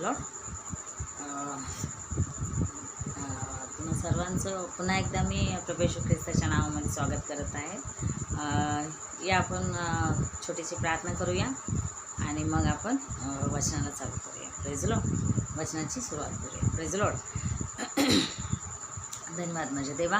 Lord. तुम्हा सर्वांचं पुन्हा एकदा मी प्रभू येशू ख्रिस्ताच्या नावामध्ये स्वागत करत आहे. या आपण छोटीशी प्रार्थना करूया आणि मग आपण वचनाला चालू करूया. Praise Lord. वचनाची सुरुवात करूया. Praise Lord. धन्यवाद माझ्या देवा.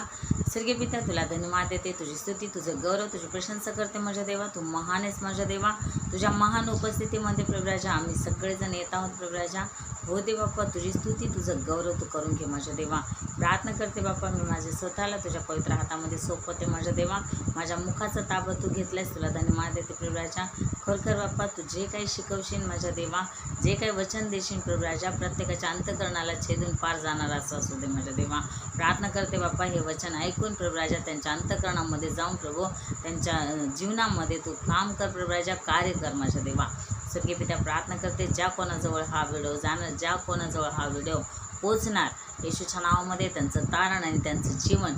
स्वर्गीय पिता, तुला धन्यवाद देते, तुझी स्तुती, तुझं गौरव, तुझी प्रशंसा करते माझ्या देवा. तू महान आहेस माझ्या देवा. तुझ्या महान उपस्थितीमध्ये प्रभुराजा आम्ही सगळेजण येत आहोत प्रभुराजा. हो दे बाप्पा, तुझी स्तुती, तुझं गौरव तू करून घे माझ्या देवा. प्रार्थना करते बाप्पा, मी माझे स्वतःला तुझ्या पवित्र हातामध्ये सोपवते माझ्या देवा. माझ्या मुखाचा ताबा तू घेतलायस, तुला धन्यवाद देते प्रभुराजा. खरोखर बाप्पा, तू जे काही शिकवशील माझ्या देवा, जे काही वचन देशील प्रभुराजा, प्रत्येकाच्या अंतःकरणाला छेदून पार जाणार असं असू दे माझ्या देवा. प्रार्थना करते बाप्पा, हे वचन ऐकून प्रभुराजा त्यांच्या अंतःकरणामध्ये जाऊन प्रभू त्यांच्या जीवनामध्ये तू काम कर प्रभुराजा, कार्य कर माझ्या देवा. स्वर्गीय पिता, प्रार्थना करते ज्या कोणाजवळ हा व्हिडिओ जाणार, ज्या कोणाजवळ हा व्हिडिओ पोचणार, येशूच्या नावामध्ये त्यांचं तारण आणि त्यांचं जीवन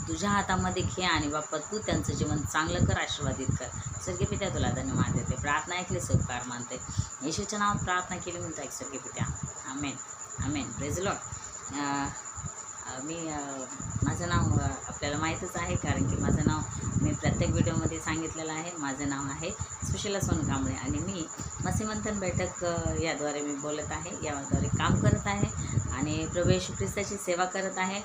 तुझ्या हातामध्ये घे आणि बाप्पा तू त्यांचं जीवन चांगलं कर, आशीर्वादित कर. स्वर्गीय पिता, तुला धन्यवाद देते. प्रार्थना ऐकली, उपकार मानते. येशूच्या नावात प्रार्थना केली म्हणतो ऐक स्वर्गीय पिता. Amen amen. Praise lord. माझं नाव आपल्याला माहीतच आहे, कारण की माझं नाव मी प्रत्येक व्हिडिओमध्ये सांगितलेलं आहे. माझं नाव आहे सुशीला सोनकांबळे आणि मी मसीमंथन बैठक याद्वारे मी बोलत आहे, याद्वारे काम करत आहे आणि प्रभू येशू ख्रिस्ताची सेवा करत आहे.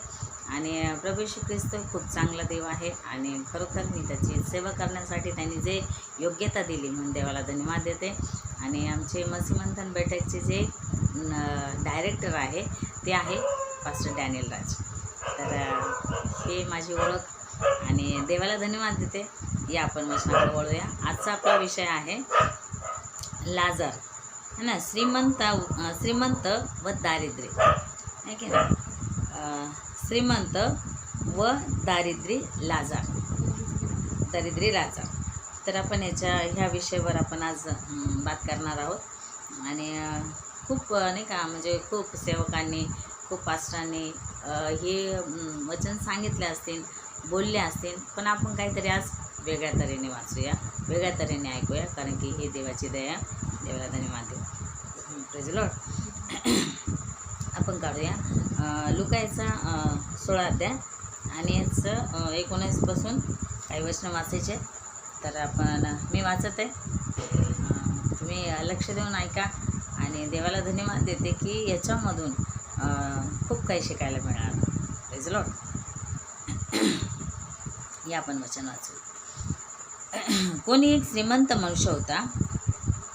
आणि प्रभू येशू ख्रिस्त खूप चांगला देव आहे आणि खरोखर मी त्याची सेवा करण्यासाठी त्यांनी जे योग्यता दिली म्हणून देवाला धन्यवाद देते. आणि आमचे मसीमंथन बैठकचे जे डायरेक्टर आहे ते आहे पास्टर डॅनियल राज. तर हे माझी ओळख आणि देवाला धन्यवाद देते. या आपण वचनाकडे वळूया. आजचा आपला विषय आहे लाजार, है ना. श्रीमंत व दारिद्र्य, आहे की ना. श्रीमंत व दारिद्र्य लाजार, दारिद्र्य लाजार. तर आपण ह्या विषयावर आपण आज बात करणार आहोत. आणि खूप नाही का, म्हणजे खूप सेवकांनी, खूप पास्टरांनी हे वचन सांगितले असतील, बोलले असतील, पण आपण काहीतरी आज वेगळ्या तऱ्हेने वाचूया, वेगळ्या तऱ्हेने ऐकूया, कारण की हे देवाची दया. देवाला धन्यवाद देऊ. Praise Lord. आपण काढूया लुकाचा 16 अध्याय आणि याचं 19पासून काही वचनं वाचायचे. तर आपण मी वाचत आहे, तुम्ही लक्ष देऊन ऐका. आणि देवाला धन्यवाद देते की याच्यामधून खूप काही शिकायला मिळालं. Praise Lord. या आपण वचन वाचू. कोणी एक श्रीमंत मनुष्य होता.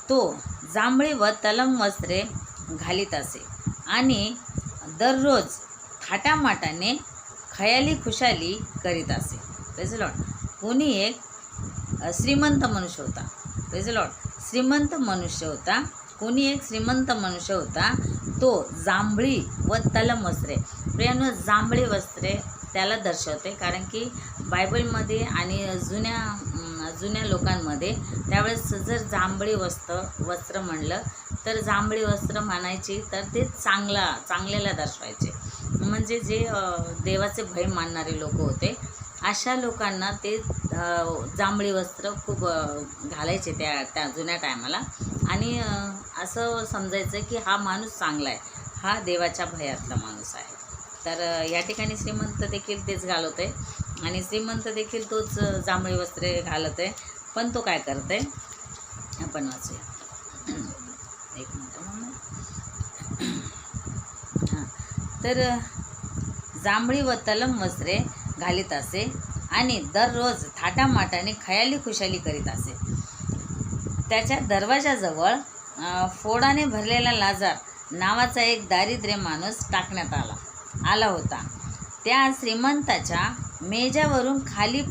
तो जांभळी व तलम वस्त्रे घालीत असे आणि दररोज थाटामाटाने खयाली खुशाली करीत असे. Praise Lord. कोणी एक श्रीमंत मनुष्य होता. Praise Lord. श्रीमंत मनुष्य होता. कोणी एक श्रीमंत मनुष्य होता. तो जांभळी व तलम वस्त्रे, प्रियानो जांभळी वस्त्रे त्याला दर्शवते, कारण की बायबलमध्ये आणि जुन्या लोकांमध्ये त्यावेळेस जर जांभळी वस्त्र म्हणलं तर जांभळी वस्त्र म्हणायची तर ते चांगल्याला दर्शवायचे. म्हणजे जे देवाचे भय मानणारे लोक होते, अशा लोकांना ते जांभळी वस्त्र खूप घालायचे त्या जुन्या टायमाला. आणि असं समजायचं की हा माणूस चांगला आहे, हा देवाच्या भयातला माणूस आहे. तर या ठिकाणी श्रीमंत देखील तेच घालत आहे आणि श्रीमंत देखील तोच जांभळी वस्त्रे घालत आहे. पण तो काय करत आहे आपण वाचूया. एक मिनटं. हां. तर जांभळी व तलम वस्त्रे घालीत असे आणि दररोज थाटामाटाने खयाली खुशाली करीत असे. त्याच्या दरवाजाजवळ फोडाने भरलेला लाजार नावाचा एक दारिद्र्य माणूस टाकण्यात आला होता. त्या श्रीमंताच्या मेजावरून खाली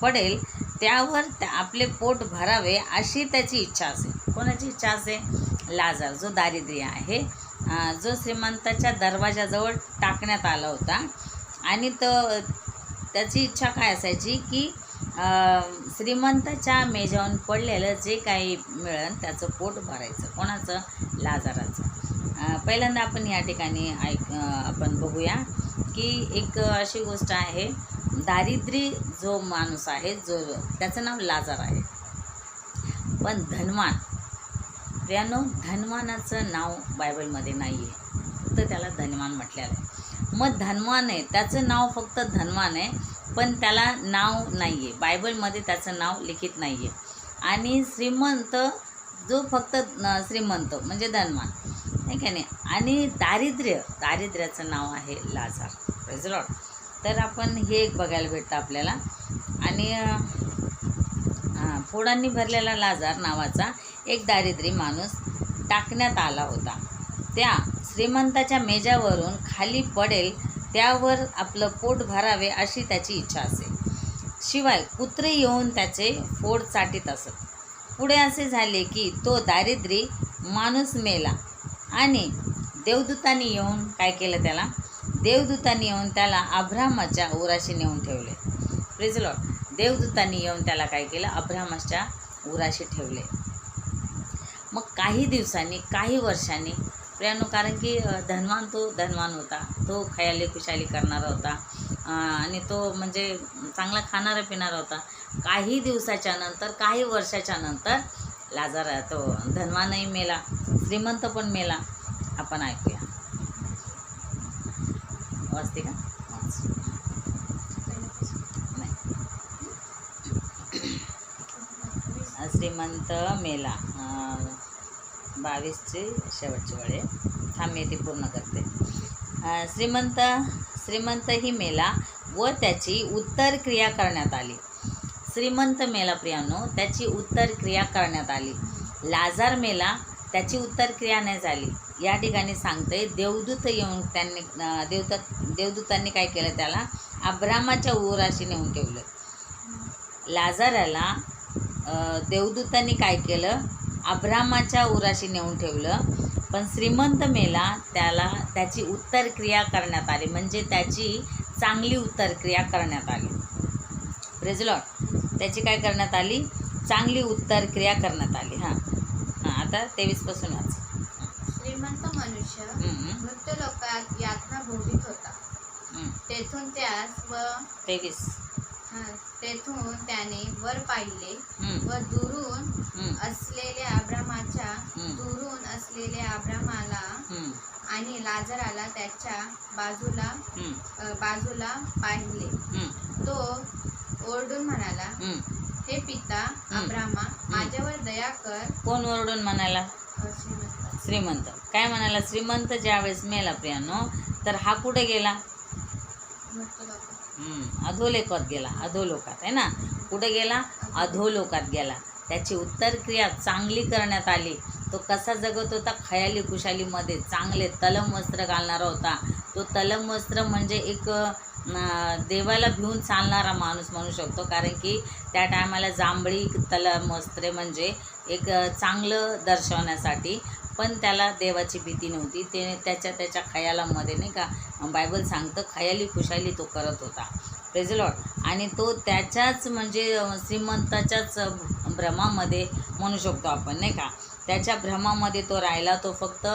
पडेल त्यावर आपले पोट भरावे अशी त्याची इच्छा असे. कोणाची इच्छा असे? लाजार, जो दारिद्र्य आहे, जो श्रीमंताच्या दरवाजाजवळ टाकण्यात आला होता. आणि त्याची इच्छा काय असायची की श्रीमंताच्या मेजावरून पडलेलं जे काही मिळेल त्याचं पोट भरायचं. कोणाचं? लाजाराचं. पहिल्यांदा आपण या ठिकाणी आपण बघूया की एक अशी गोष्ट आहे, दारिद्र्य जो माणूस आहे, जो त्याचं नाव लाजार आहे, पण धनवान प्रियानो, धनवानाचं नाव बायबलमध्ये नाही आहे, फक्त त्याला धनवान म्हटलेलं आहे. मग धनवान आहे, त्याचं नाव फक्त धनवान आहे, पण त्याला नाव नाही आहे बायबलमध्ये, त्याचं नाव लिखित नाही आहे. आणि श्रीमंत जो फक्त श्रीमंत म्हणजे धनवान, नाही का नाही. आणि दारिद्र्याचं नाव आहे लाजार. Praise the Lord. तर आपण हे एक बघायला भेटतं आपल्याला. आणि फोडांनी भरलेला लाजार नावाचा एक दारिद्र्य माणूस टाकण्यात आला होता. त्या श्रीमंताच्या मेजावरून खाली पडेल त्यावर आपलं पोट भरावे अशी त्याची इच्छा असे. शिवाय कुत्रे येऊन त्याचे पोट चाटीत असत. पुढे असे झाले की तो दारिद्र्य माणूस मेला आणि देवदूतांनी येऊन काय केलं त्याला? देवदूतांनी येऊन त्याला अब्रामाच्या उराशी नेऊन ठेवले. Praise the Lord. देवदूतांनी येऊन त्याला काय केलं? अब्रामाच्या उराशी ठेवले. मग काही दिवसांनी, काही वर्षांनी प्रियानो, कारण की धनवान होता, तो खयाली खुशाली करणारा होता आणि तो म्हणजे चांगला खाणारा पिणारा होता. काही दिवसाच्या नंतर, काही वर्षाच्या नंतर लाजार तो धनवानही मेला, श्रीमंत पण मेला. आपण ऐकूया. वाचते का? श्रीमंत मेला, 22चे शेवटचे वळे थांब, मी ते पूर्ण करते. श्रीमंतही मेला व त्याची उत्तर क्रिया करण्यात आली. श्रीमंत मेला प्रियानो, त्याची उत्तर क्रिया करण्यात आली. लाजार मेला, त्याची उत्तर क्रिया नाही झाली. या ठिकाणी सांगते, देवदूत येऊन देवदूतांनी काय केलं? त्याला अब्रामाच्या उराशी नेऊन ठेवलं. लाजाराला देवदूतांनी काय केलं? अब्रामाच्या उराशी नेऊन ठेवलं. पण श्रीमंत मेला, त्याची उत्तर क्रिया करण्यात आली, म्हणजे त्याची चांगली उत्तर क्रिया करण्यात आली. Praise the Lord. त्याची काय करण्यात आली? चांगली उत्तर क्रिया करण्यात आली. आता 23 वाच. श्रीमंत मनुष्य मृत्यू लोकात यातना भोगीत होता. तेथून त्यास व 23 तेथून त्याने वर पाहिले व दुरून असलेल्या अब्रामाला आणि लाजराला त्याच्या बाजूला पाहिले. तो ओरडून म्हणाला, हे पिता अब्रामा, माझ्यावर दया कर. कोण ओरडून म्हणाला? श्रीमंत. काय म्हणाला? श्रीमंत ज्यावेळेस मेला प्रियानो, तर हा कुठे गेला? अधोलोकात गेला. अधोलोकात आहे ना. कुठे गेला? अधोलोकात गेला. त्याची उत्तर क्रिया चांगली करण्यात आली. तो कसा जगत होता? खयाली खुशालीमध्ये. चांगले तलम वस्त्र घालणारा होता. तो तलम वस्त्र म्हणजे एक देवाला भिवून चालणारा माणूस म्हणू शकतो, कारण की त्या टायमाला जांभळी तलम वस्त्रे म्हणजे एक चांगलं दर्शवण्यासाठी. पण त्याला देवाची भीती नव्हती. ते त्याच्या खयालामध्ये, नाही का, बायबल सांगतं खयाली खुशाली तो करत होता. Praise the Lord. आणि तो त्याच्याच म्हणजे श्रीमंताच्याच भ्रमामध्ये म्हणू शकतो आपण, नाही का. त्याच्या भ्रमामध्ये तो राहिला. तो फक्त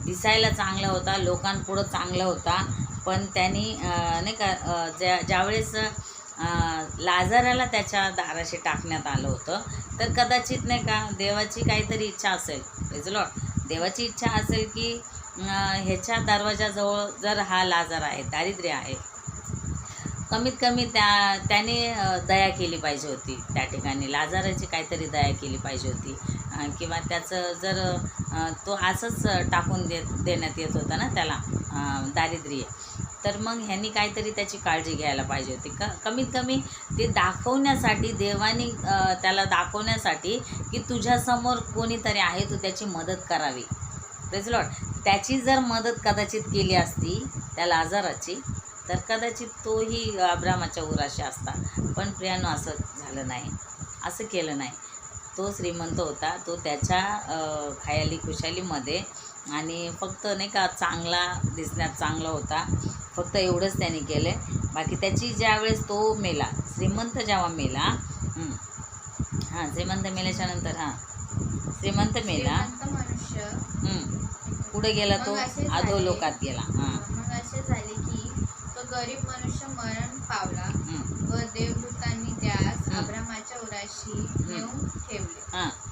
दिसायला चांगला होता, लोकांपुढं चांगला होता, पण त्यांनी नाही का ज्यावेळेस लाजाराला त्याच्या दाराशी टाकण्यात आलं होतं, तर कदाचित नाही का देवाची काहीतरी इच्छा असेल. Praise the Lord. देवाची इच्छा असेल की ह्याच्या दरवाजाजवळ जर हा लाजार आहे, दारिद्र्य आहे, कमीत कमी त्याने दया केली पाहिजे होती. त्या ठिकाणी लाजाराची काहीतरी दया केली पाहिजे होती, किंवा त्याचं जर तो असंच टाकून देण्यात येत होता ना त्याला दारिद्र्य, तर मग ह्यांनी काहीतरी त्याची काळजी घ्यायला पाहिजे होती. कमीत कमी ते दाखवण्यासाठी, देवानी त्याला दाखवण्यासाठी की तुझ्यासमोर कोणीतरी आहे, तू त्याची मदत करावी. Praise Lord. त्याची जर मदत कदाचित केली असती त्या लाजाराची, तर कदाचित तोही अब्रामाच्या उराशी असता. पण प्रियानो असं झालं नाही, असं केलं नाही. तो श्रीमंत होता, तो त्याच्या खयाली खुशालीमध्ये आणि फक्त नाही का चांगला दिसण्यात चांगला होता, फक्त एवढंच त्याने केलं. बाकी त्याची ज्यावेळेस तो मेला, श्रीमंत जेव्हा मेला, श्रीमंत मेल्याच्या नंतर श्रीमंत मेला, पुढे गेला तो अधोलोकात गेला. मग असे झाले की तो गरीब मनुष्य मरण पावला व देवदूतांनी त्यास अब्रामाच्या उराशी नेऊन ठेवले.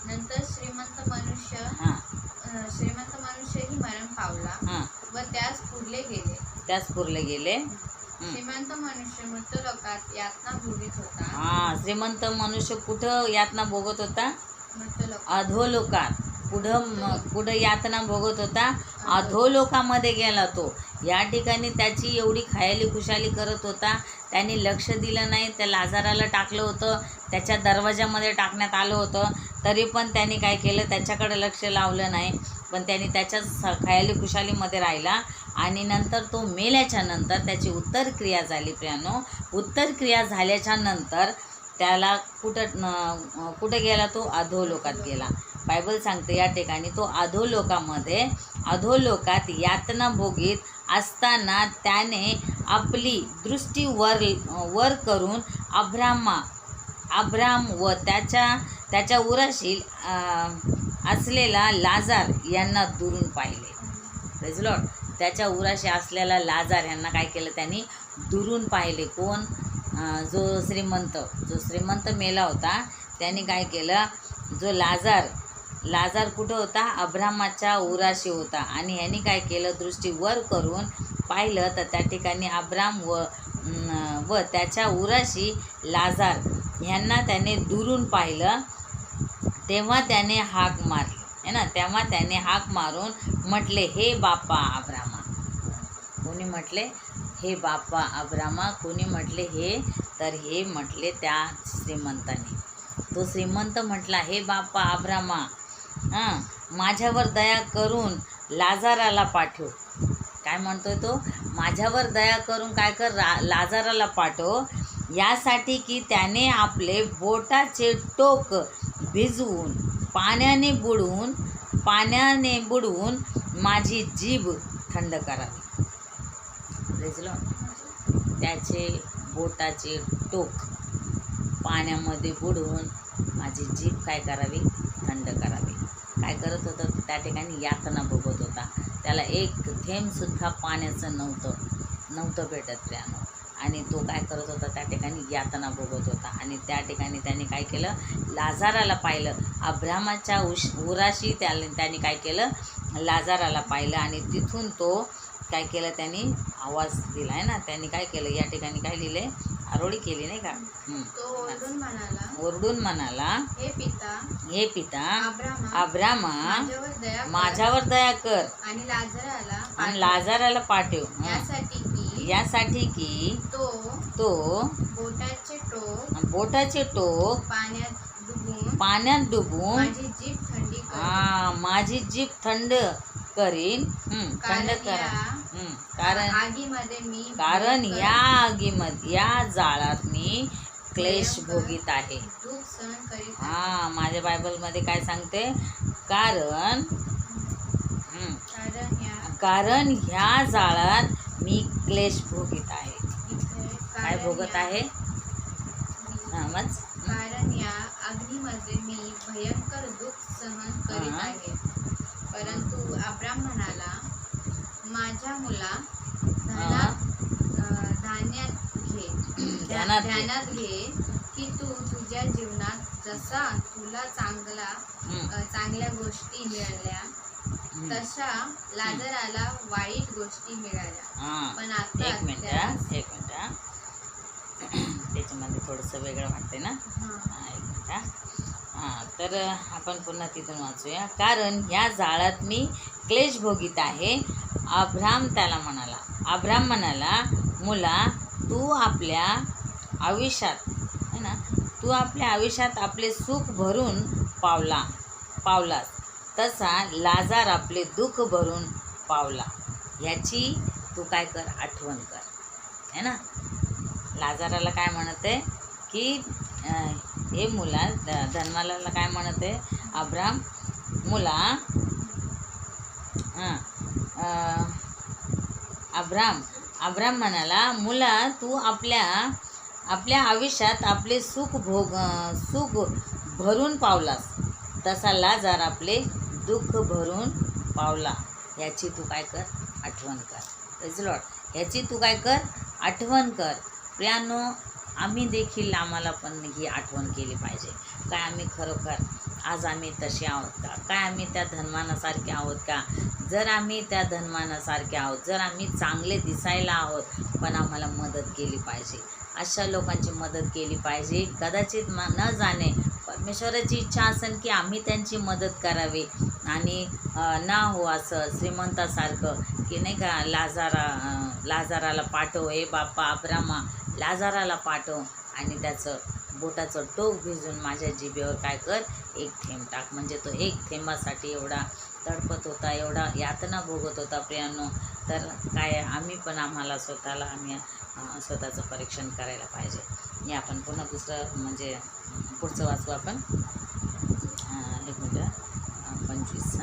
नंतर श्रीमंत मनुष्य व त्यास पुरले गेले. त्यास पुरले गेले. श्रीमंत मनुष्य मृत्यूलोकात यातना भोगीत होता. हा, श्रीमंत मनुष्य कुठं यातना भोगत होता? मृत्यूलोक अधोलोकात. पुढं यातना भोगत होता, अधोलोकामध्ये गेला तो. या ठिकाणी त्याची एवढी खायली खुशाली करत होता, त्याने लक्ष दिलं नाही. त्या लाजाराला टाकलं होतं, त्याच्या दरवाजामध्ये टाकण्यात आलं होतं, तरी पण त्याने काय केलं, त्याच्याकडे लक्ष लावलं नाही. पण त्याने त्याच्याच खायली खुशालीमध्ये राहिला. आणि नंतर तो मेल्याच्या नंतर त्याची उत्तरक्रिया झाली प्रियानो. उत्तरक्रिया झाल्याच्या नंतर त्याला कुठं गेला तो? अधोलोकात गेला. बायबल सांगते या ठिकाणी तो अधोलोकात यातना भोगीत असताना त्याने आपली दृष्टी वर करून अब्राम व त्याच्या उराशी असलेला लाजार यांना दुरून पाहिले. Praise Lord. त्याच्या उराशी असलेला लाजार यांना काय केलं? त्यांनी दुरून पाहिले. कोण? जो श्रीमंत मेला होता, त्यांनी काय केलं? जो लाजार कुठं होता? अब्रामाच्या उराशी होता. आणि ह्यांनी काय केलं? दृष्टी वर करून पाहिलं तर त्या ठिकाणी अब्राम व त्याच्या उराशी लाजार ह्यांना त्याने दुरून पाहिलं. तेव्हा त्याने हाक मारली है ना. तेव्हा त्याने हाक मारून म्हटले, हे बाप्पा अब्रामा. कोणी म्हटले? हे बाप्पा अब्रामा. कोणी म्हटले हे? तर हे म्हटले त्या श्रीमंताने. तो श्रीमंत म्हटला, हे बाप्पा अब्रामा, माझ्यावर दया करून लाजाराला पाठव. काय म्हणतोय तो? माझ्यावर दया करून काय कर? लाजाराला पाठव, यासाठी की त्याने आपले बोटाचे टोक भिजवून पाण्याने बुडवून माझी जीभ थंड करावी. Praise Lord. त्याचे बोटाचे टोक पाण्यामध्ये बुडवून माझी जीभ काय करावी? थंड करावी. काय करत होता? त्या ठिकाणी यातना भोगत होता. त्याला एक थेंबसुद्धा पाण्याचं नव्हतं भेटत त्यानं. आणि तो काय करत होता? त्या ठिकाणी यातना भोगत होता. आणि त्या ठिकाणी त्याने काय केलं? लाजाराला पाहिलं. अब्रामाच्या उराशी त्याने काय केलं? लाजाराला पाहिलं. आणि तिथून तो काय केलं? त्यांनी आवाज दिला आहे ना. त्यांनी काय केलं? या ठिकाणी काय लिहिले? आरोळी केली नाही का? तो ओरडून म्हणाला, हे पिता अब्रामा, माझ्यावर दया कर आणि लाजाराला पाठव, यासाठी की तो बोटाचे टोक पाण्यात डुबून माझी जीभ थंड करीन. थंड करा. कारण या जाळात मी क्लेश भोगीत आहे. माझ्या बायबलमध्ये काय सांगते? कारण ह्या जाळात मी क्लेश भोगीत आहे. काय भोगत आहे? कारण या अग्नीमध्ये मी भयंकर दुःख सहन करीत आहे. परंतु अब्राम म्हणाला, माझ्या मुला, ध्यानात घे की तू तुझ्या जीवनात जसा तुला चांगल्या गोष्टी मिळाल्या तशा लाजराला वाईट गोष्टी मिळाल्या. पण आता एक मिनिट त्याच्यामध्ये थोडंसं वेगळं वाटते ना. एक मिनिट. तर आपण पुन्हा तिथून वाचूया. कारण ह्या जाळात मी क्लेश भोगीत आहे. अब्राम म्हणाला, मुला, तू आपल्या आयुष्यात आपले सुख भरून पावलास, तसा लाजार आपले दुःख भरून पावला. याची तू काय कर? आठवण कर है ना. लाजाराला काय म्हणते की हे मुला, धनवालाला काय म्हणते? अब्राम, मुला, अब्राम म्हणाला, मुला, तू आपल्या आयुष्यात आपले सुख भरून पावलास, तसा लाजार आपले दुःख भरून पावला. याची तू काय कर? आठवण कर. Praise Lord. याची तू काय कर? आठवण कर. प्रियानो, आम्हाला पण ही आठवण केली पाहिजे. काय आम्ही खरोखर आज आम्ही तसे आहोत का? काय आम्ही त्या धनवानासारखे आहोत का? जर आम्ही त्या धनवानासारखे आहोत, जर आम्ही चांगले दिसायला आहोत पण आम्हाला मदत केली पाहिजे, अशा लोकांची मदत केली पाहिजे. कदाचित न जाणे परमेश्वराची इच्छा असेल की आम्ही त्यांची मदत करावी आणि ना हो असं श्रीमंतासारखं की नाही का लाजाराला पाठव, हे बाप्पा अब्रामा लाजाराला पाठव आणि त्याचं बोटाचं टोक भिजून माझ्या जिभेवर काय कर, एक थेंब टाक. म्हणजे तो एक थेंबासाठी एवढा तडपत होता, एवढा यातना भोगत होता प्रियांनो. तर काय आम्ही पण आम्हाला स्वतःला आम्ही स्वतःचं परीक्षण करायला पाहिजे. हे आपण पुन्हा दुसरं म्हणजे पुढचं वाचू आपण. एक मिनिट 25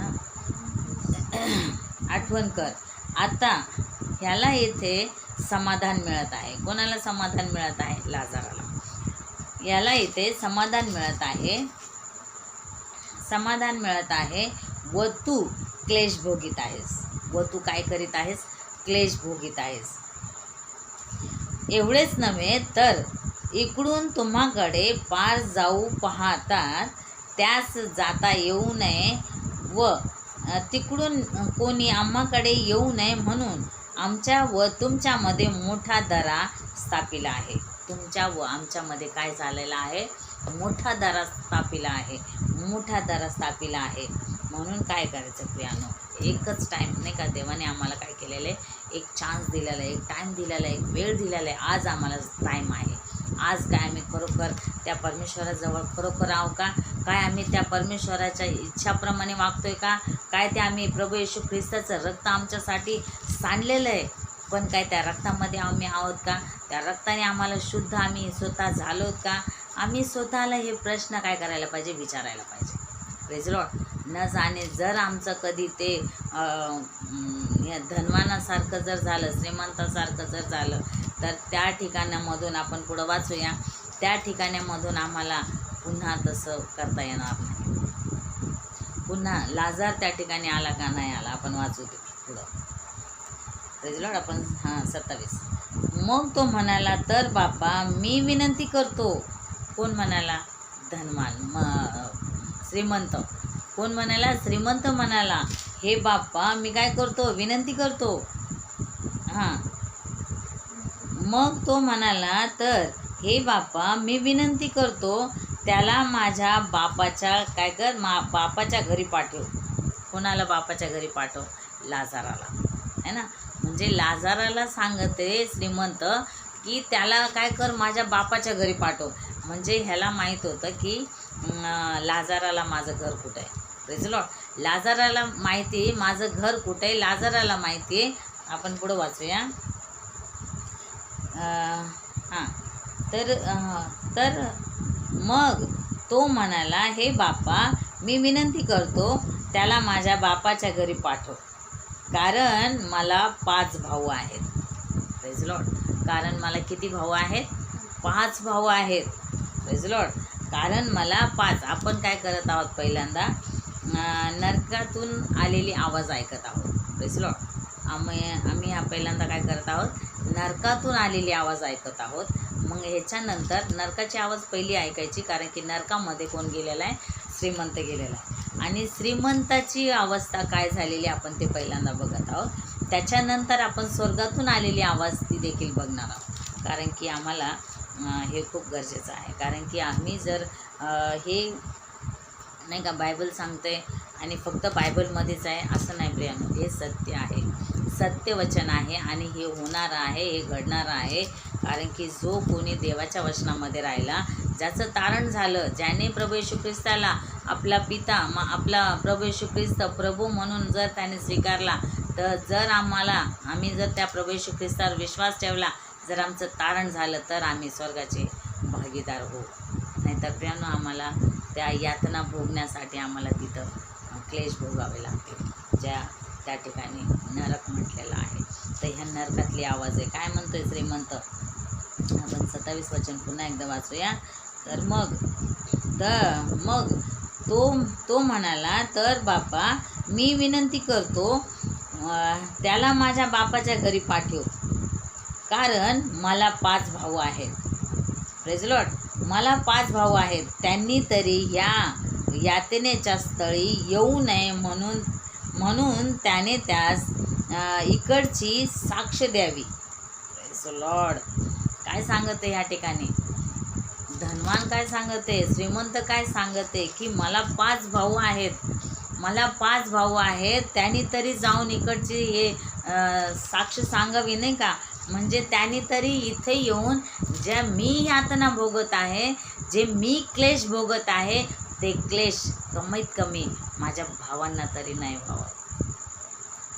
आठवण कर. आता ह्याला येथे समाधान मिळत आहे. कोणाला समाधान मिळत आहे? लाजाराला. याला इथे समाधान मिळत आहे, समाधान मिळत आहे व तू क्लेश भोगीत आहेस. व तू काय करीत आहेस? क्लेश भोगीत आहेस. एवढेच नव्हे तर इकडून तुम्हाकडे पार जाऊ पाहतात त्यास जाता येऊ नये व तिकडून कोणी आम्हाकडे येऊ नये म्हणून आमच्या व तुमच्यामध्ये मोठा दरा स्थापिला आहे. तुमच्या व आमच्यामध्ये काय झालेला आहे? मोठा दरा स्थापिला आहे, मोठा दरा स्थापिला आहे. म्हणून काय करायचं प्रियानो? एकच टाईम नाही का देवाने आम्हाला काय केलेलं आहे? एक चान्स दिलेला आहे, एक टाईम दिलेला आहे, एक वेळ दिलेला आहे. आज आम्हाला टाईम आहे. आज काय आम्ही खरोखर त्या परमेश्वराजवळ खरोखर आहो का? काय आम्ही त्या परमेश्वराच्या इच्छाप्रमाणे वागतोय का? काय ते आम्ही प्रभू येशू ख्रिस्ताचं रक्त आमच्यासाठी सांडलेलं आहे, पण काय त्या रक्तामध्ये आम्ही आहोत का? त्या रक्ताने आम्हाला शुद्ध आम्ही स्वतः झालो का? आम्ही स्वतःला हे प्रश्न काय करायला पाहिजे? विचारायला पाहिजे. Praise Lord. न जाणे जर आमचं कधी ते धनवानासारखं जर झालं, श्रीमंतासारखं जर झालं, तर त्या ठिकाणामधून आपण पुढं वाचूया. त्या ठिकाणामधून आम्हाला पुन्हा तसं करता येणार नाही. पुन्हा लाजार त्या ठिकाणी आला का नाही आला आपण वाचू ते पुढं. Praise Lord. आपण 27. मग तो म्हणाला, तर बापा मी विनंती करतो. कोण म्हणाला? धनवान श्रीमंत. कोण म्हणाला? श्रीमंत म्हणाला, हे बाप्पा मी काय करतो? विनंती करतो. मग तो म्हणाला, तर हे बाप्पा मी विनंती करतो त्याला माझ्या बापाच्या काय कर बापाच्या घरी पाठव. कोणाला बापाच्या घरी पाठव? लाजाराला, है ना. म्हणजे लाजाराला सांगते श्रीमंत की त्याला काय कर, माझ्या बापाच्या घरी पाठव. म्हणजे ह्याला माहीत होतं की लाजाराला माझं घर कुठं आहे. Praise Lord. लाजाराला माहिती माझं घर कुठं आहे, लाजाराला माहिती आहे. आपण पुढं वाचूया. तर मग तो म्हणाला, हे बाप्पा मी विनंती करतो त्याला माझ्या बापाच्या घरी पाठव, कारण मला 5 भाऊ आहेत. Praise lord. कारण मला किती भाऊ आहेत? 5 भाऊ आहेत. Praise lord. कारण मला 5. आपण काय करत आहोत? पहिल्यांदा नरकातून आलेली आवाज ऐकत आहोत. Praise Lord. आम्ही हा पहिल्यांदा काय करत आहोत? नरकातून आलेली आवाज ऐकत आहोत. मग ह्याच्यानंतर नरकाची आवाज पहिली ऐकायची, कारण की नरकामध्ये कोण गेलेला आहे? श्रीमंत गेलेला आहे. आणि श्रीमंताची अवस्था काय झालेली आपण ते पहिल्यांदा बघत आहोत. त्याच्यानंतर आपण स्वर्गातून आलेली आवाज ती देखील बघणार आहोत, कारण की आम्हाला हे खूप गरजेचं आहे. कारण की आम्ही जर हे नाही का बायबल सांगते आणि फक्त बायबलमध्येच आहे असं नाही प्रियानो. हे सत्य आहे, सत्यवचन आहे आणि हे होणारं आहे, हे घडणारं आहे. कारण की जो कोणी देवाच्या वचनामध्ये राहिला, ज्याचं तारण झालं, ज्याने प्रभू येशू ख्रिस्ताला आपला पिता आपला प्रभू येशू ख्रिस्त प्रभू म्हणून जर त्याने स्वीकारला, तर जर आम्ही जर त्या प्रभू येशू ख्रिस्तावर विश्वास ठेवला, जर आमचं तारण झालं, तर आम्ही स्वर्गाचे भागीदार होऊ. नाहीतर प्रियानो आम्हाला त्या यातना भोगण्यासाठी आम्हाला तिथं क्लेश भोगावे लागतील, त्या ठिकाणी नरक म्हटलेलं आहे. तर ह्या नरकातली आवाज आहे. काय म्हणतोय श्रीमंत? आपण 27 वचन पुन्हा एकदा वाचूया. तर मग तो म्हणाला, तर बापा मी विनंती करतो त्याला माझ्या बापाच्या घरी पाठव, कारण मला 5 भाऊ आहेत. Praise Lord. मला 5 भाऊ आहेत. त्यांनी तरी यातनेच्या स्थळी येऊ नये म्हणून त्याने त्यास इकडची साक्ष द्यावी. लॉर्ड काय सांगते ह्या ठिकाणी, धनवान काय सांगते, श्रीमंत काय सांगते की मला 5 भाऊ आहेत, त्यांनी तरी जाऊन इकडची हे साक्ष सांगावी नाही का. म्हणजे त्यांनी तरी इथे येऊन ज्या मी यातना भोगत आहे, जे मी क्लेश भोगत आहे, ते क्लेश कमीत कमी माझ्या भावांना तरी नाही व्हावं.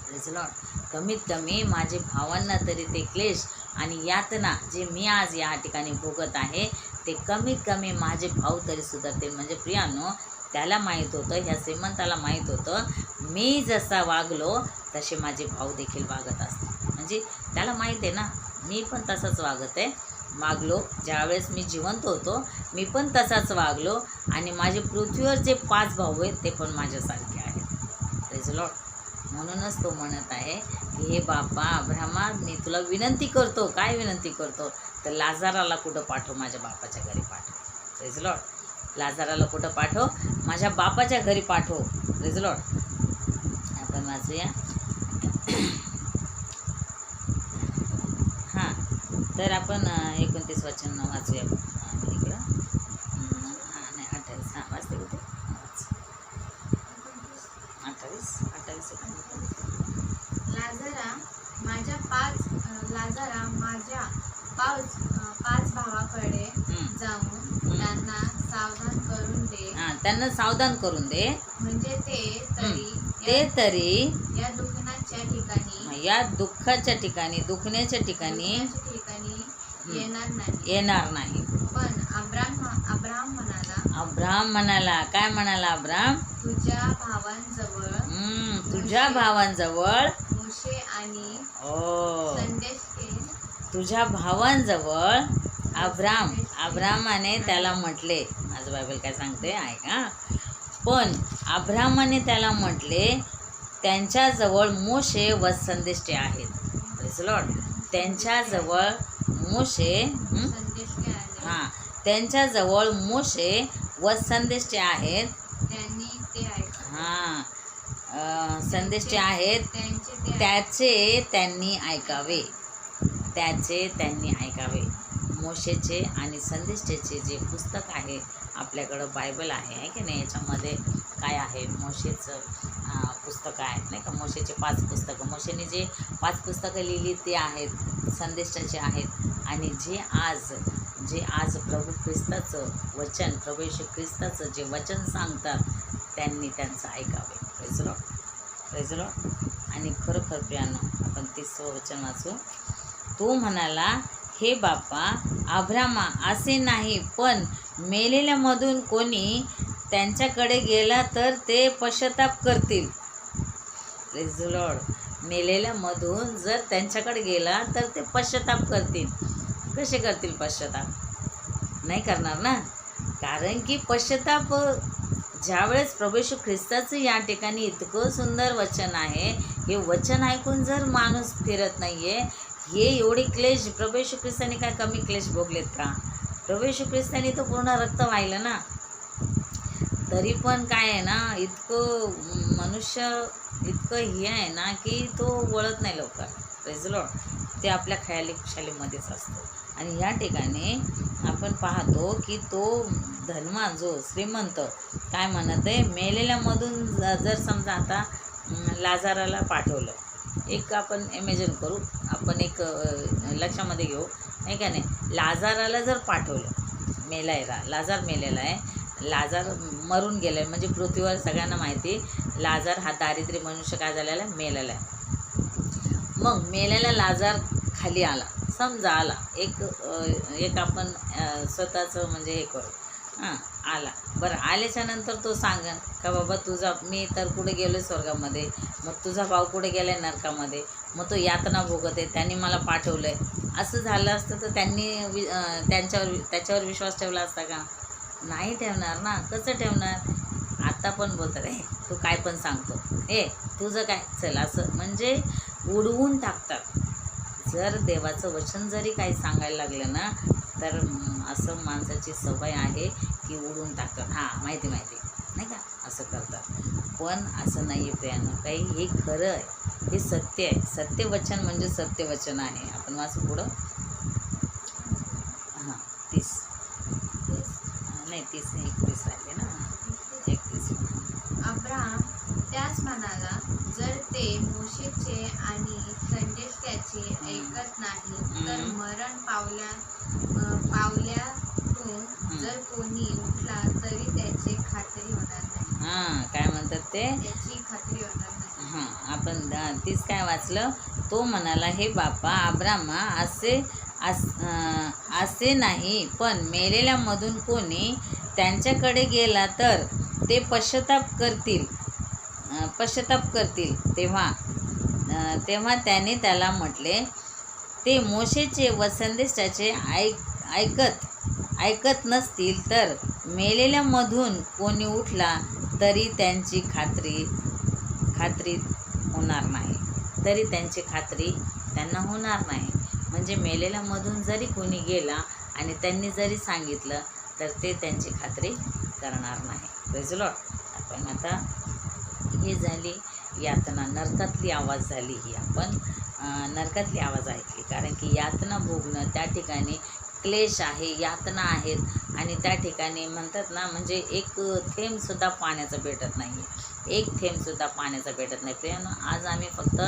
Praise Lord. कमीत कमी माझे भावांना तरी ते क्लेश आणि यातना जे मी आज या ठिकाणी भोगत आहे, ते कमीत कमी माझे भाऊ तरी सुधारतील. म्हणजे प्रियानो, त्याला माहीत होतं, ह्या श्रीमंताला माहीत होतं, मी जसा वागलो तसे माझे भाऊ देखील वागत असतात. म्हणजे त्याला माहीत आहे ना, मी पण तसाच वागलो. ज्यावेळेस मी जिवंत होतो मी पण तसाच वागलो आणि माझे पृथ्वीवर जे 5 भाऊ आहेत ते पण माझ्यासारखे आहेत. Praise Lord. म्हणूनच तो म्हणत आहे की हे बापा अब्राहमा, मी तुला विनंती करतो. काय विनंती करतो तर लाजाराला कुठं पाठव, माझ्या बापाच्या घरी पाठव. Praise Lord. लाजाराला कुठं पाठव, माझ्या बापाच्या घरी पाठव. Praise Lord. आपण वाचूया. हां, तर आपण 29 वचन वाचूया इकडं. हां नाही 28. हां वाचते कुठे 28 लाजारा माझ्या पाच भावाकडे जाऊन त्यांना सावधान करून दे. त्यांना सावधान करून दे. म्हणजे ते तरी या दुःखाच्या ठिकाणी दुखण्याच्या ठिकाणी येणार नाही. पण अब्राम म्हणाला, काय म्हणाला अब्राम, तुझ्या भावांजवळ मोशे आणि तुझ्या भावांजवळ अब्रामाने त्याला म्हटले. माझं बायबल काय सांगते ऐका. पण अब्रामाने त्याला म्हटले, त्यांच्याजवळ मोशे व संदेष्टे आहेत. Praise Lord. त्यांच्याजवळ मोशे व संदेष्टे आहेत. संदेष्टे आहेत, त्याचे त्यांनी ऐकावे. मोशेचे आणि संदेष्टेचे जे पुस्तक आहे, आपल्याकडं बायबल आहे की नाही, याच्यामध्ये काय आहे, मोशेचं पुस्तक आहे नाही का. मोशेचे 5 पुस्तकं, मोशेने जे 5 पुस्तकं लिहिली ते आहेत, संदेष्टाचे आहेत. आणि जे आज प्रभू ख्रिस्ताचं वचन, प्रभू येशू ख्रिस्ताचं जे वचन सांगतात, त्यांनी त्यांचं ऐकावे. Praise Lord. Praise Lord. आणि खरोखर प्रियानो, आपण 30 वचन वाचू. तो म्हणाला, हे बापा अब्रामा, असे नाही, पण मेलेल्यामधून कोणी त्यांच्याकडे गेला तर ते पश्चाताप करतील. Praise Lord. मेलेल्यामधून जर त्यांच्याकडे गेला तर ते पश्चाताप करतील. कसे करतील पश्चाताप? नाही करणार ना. कारण की पश्चाताप ज्यावेळेस प्रभू येशू ख्रिस्ताचं या ठिकाणी इतकं सुंदर वचन आहे, हे वचन ऐकून जर माणूस फिरत नाही आहे, हे एवढे क्लेश प्रभू येशू ख्रिस्ताने काय कमी क्लेश भोगलेत का? प्रभू येशू ख्रिस्ताने तो पूर्ण रक्त वाहिलं ना. तरी पण काय आहे ना, इतकं मनुष्य इतकं हे आहे ना की तो वळत नाही लवकर. Praise Lord. ते आपल्या खयाली खुशालीमध्येच असतो. आणि या ठिकाणी आपण पाहतो की तो धनवान जो श्रीमंत काय म्हणत आहे, मेलेल्यामधून जर समजा आता लाजाराला पाठवलं, एक आपण इमॅजिन करू, आपण एक लक्षामध्ये घेऊ नाही का नाही. लाजाराला जर पाठवलं, लाजार मेलेला आहे, लाजार मरून गेला आहे. म्हणजे पृथ्वीवर सगळ्यांना माहिती, लाजार हा दारिद्र्य मनुष्य काय झालेला आहे, मेलेला आहे. मग मेलेला लाजार खाली आला, समजा आला, एक आपण स्वतःचं म्हणजे हे करू, आला. बरं, आल्याच्यानंतर तो सांगन का बाबा मी तर कुठे गेलो स्वर्गामध्ये, मग तुझा भाऊ कुठे गेला आहे नरकामध्ये, मग तो यातना भोगत आहे, त्यांनी मला पाठवलं आहे. असं झालं असतं तर त्यांनी त्याच्यावर विश्वास ठेवला असता का? नाही ठेवणार ना. कसं ठेवणार? आता पण बोलतात, तू काय पण सांगतो, तुझं काय, चल, असं म्हणजे उडवून टाकतात. जर देवाचं वचन जरी काही सांगायला लागलं ना, तर असं माणसाची सवय आहे की उडून टाकतात. माहिती नाही का, असं करतात. पण असं नाही आहे प्रियानं काही, हे खरं आहे, हे सत्य आहे. सत्यवचन म्हणजे सत्यवचन आहे. आपण वाचू पुढं. हां 30 नाही 30 नाही 31 राहिले ना, 31. अब्राम त्याच म्हणाला, जर ते मोशेचे आणि संदेशाचे ऐकत नाही तर मरण पावल्यातून जर कोणी उठला तरी त्याची खात्री होणार नाही. हां काय म्हणतात ते, त्याची खात्री होणार नाही. हां आपण 30 काय वाचलं. तो म्हणाला, हे बापा अब्रामा, असे नाही, पण मेलेल्यामधून कोणी त्यांच्याकडे गेला तर ते पश्चाताप करतील. तेव्हा त्याने त्याला म्हटले, ते मोशेचे व संदेशाचे ऐकत नसतील तर मेलेल्यामधून कोणी उठला तरी त्यांची खात्री होणार नाही. तरी त्यांची खात्री त्यांना होणार नाही. म्हणजे मेलेल्यामधून जरी कोणी गेला आणि त्यांनी जरी सांगितलं तर ते त्यांची खात्री करणार नाही. Praise the Lord. आपण आता हे झाली यातना, नरकातली आवाज झाली ही. आपण नरकातली आवाज ऐकली, कारण की यातना भोगणं, त्या ठिकाणी क्लेश आहे, यातना आहेत. आणि त्या ठिकाणी म्हणतात ना, म्हणजे एक थेंबसुद्धा पाण्याचं भेटत नाही आहे, एक थेंबसुद्धा पाण्याचं भेटत नाही. प्रियानो, आज आम्ही फक्त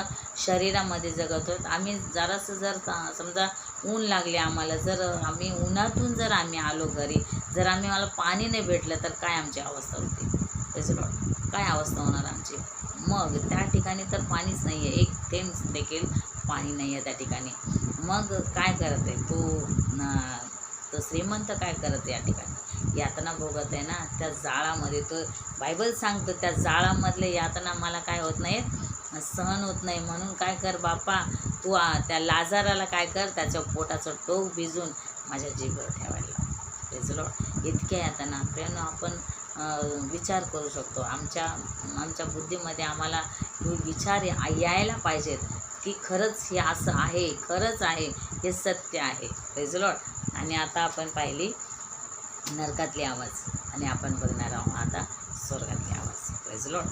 शरीरामध्ये जगत आहोत. आम्ही जरासं जर समजा ऊन लागले आम्हाला, जर आम्ही उन्हातून जर आम्ही आलो घरी, जर मला पाणी नाही भेटलं तर काय आमची अवस्था होती. Praise the Lord. काय अवस्था होणार आमची. मग त्या ठिकाणी तर पाणीच नाही आहे, एक थेंब देखील पाणी नाही आहे त्या ठिकाणी. मग काय करत आहे तो श्रीमंत, काय करत आहे या ठिकाणी, यातना भोगत आहे ना त्या जाळामध्ये. तो बायबल सांगतो त्या जाळामधले यातना मला काय होत नाहीत, सहन होत नाही. म्हणून काय कर बापा, तू त्या लाजाराला काय कर, त्याच्या पोटाचं टोक भिजून माझ्या जीभवर ठेवायला लाव. Praise the Lord. इतक्या यातना प्रियानो आपण विचार करू शकतो. आमच्या बुद्धीमध्ये आम्हाला विचार यायला पाहिजेत की खरंच हे असं आहे, खरंच आहे, हे सत्य आहे. Praise the Lord. आणि आता आपण पाहिली नरकातली आवाज, आणि आपण बघणार आहोत आता स्वर्गातली आवाज. Praise the Lord.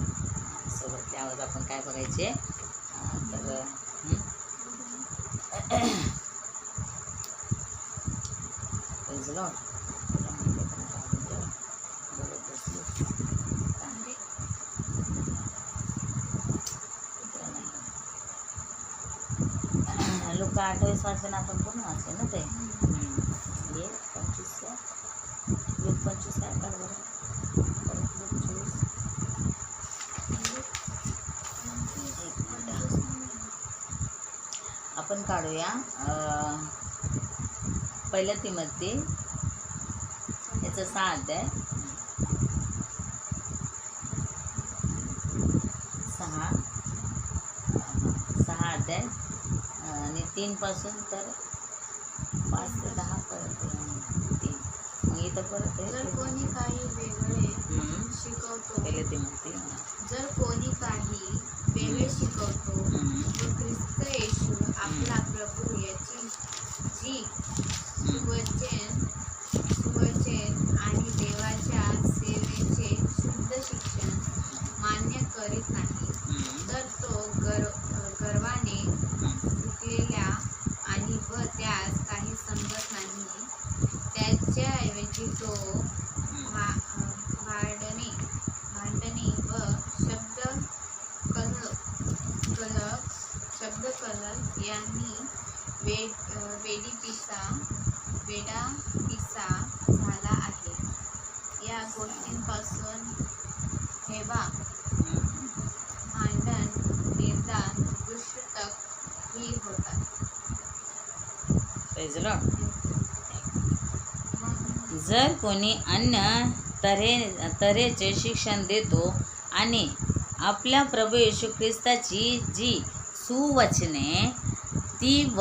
स्वर्गातली आवाज आपण काय बघायचे तर प्रेज द लॉर्ड. लोक 28 वाचले ना, आपण पूर्ण वाचले ना ते. हे 25 लोक 25 काय काढ बरं, परत लोक 24. आपण काढूया पहिल्या तिमोथी याचं 6 अध्याय 6 अध्याय आणि 3 पासून तर 5 ते 10 पर्यंत 3. मग इथं परत जर कोणी काही वेगळे शिकवतो, पहिले तिमोथी. जर कोणी काही वेगळे शिकवतो व ख्रिस्त येशू आपला प्रभू याची जी सुवचन आणि देवाच्या सेवेचे शुद्ध शिक्षण मान्य करीत नाही, तर तो गर्वाने सुटलेला आणि व त्यास काही समजत नाही. त्याच्याऐवजी तो भांडणे व शब्दकलह यांनी वेडापिसा झाला आहे. या गोष्टींपासून हेवा, भांडण, निर्दान, दुष्टक ही होतात. Praise the Lord. जर कोणी अन्य तऱ्हेचे शिक्षण देतो आणि आपल्या प्रभू येशू ख्रिस्ताची जी सुवचने ती व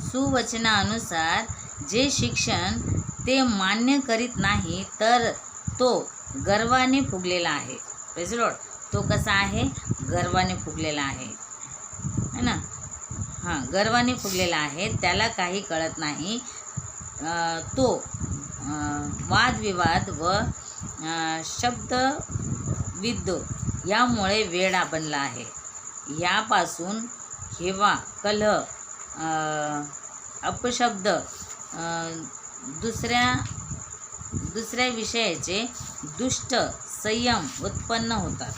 सुवचनानुसार जे शिक्षण ते मान्य करीत नाही, तर तो गर्वाने फुगलेला आहे. Praise the Lord. तो कसा आहे, गर्वाने फुगलेला आहे, है ना. गर्वाने फुगलेला आहे, त्याला काही कळत नाही. तो वादविवाद व शब्दविद्दो यामुळे वेडा बनला आहे. यापासून हेवा, कलह, अपशब्द, दुसऱ्या विषयाचे दुष्ट संयम उत्पन्न होतात.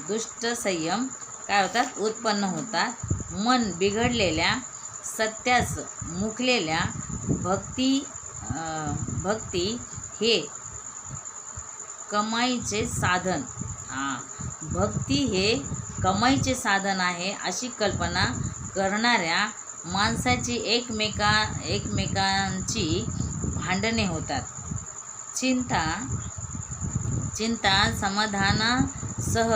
दुष्ट संयम काय होतात? उत्पन्न होतात. मन बिघडलेल्या, सत्यास मुकलेल्या भक्ती हे कमाईचे साधन. भक्ती हे कमाईचे साधन आहे अशी कल्पना करणाऱ्या माणसाची एकमेकांची भांडणे होतात. चिंता समाधानासह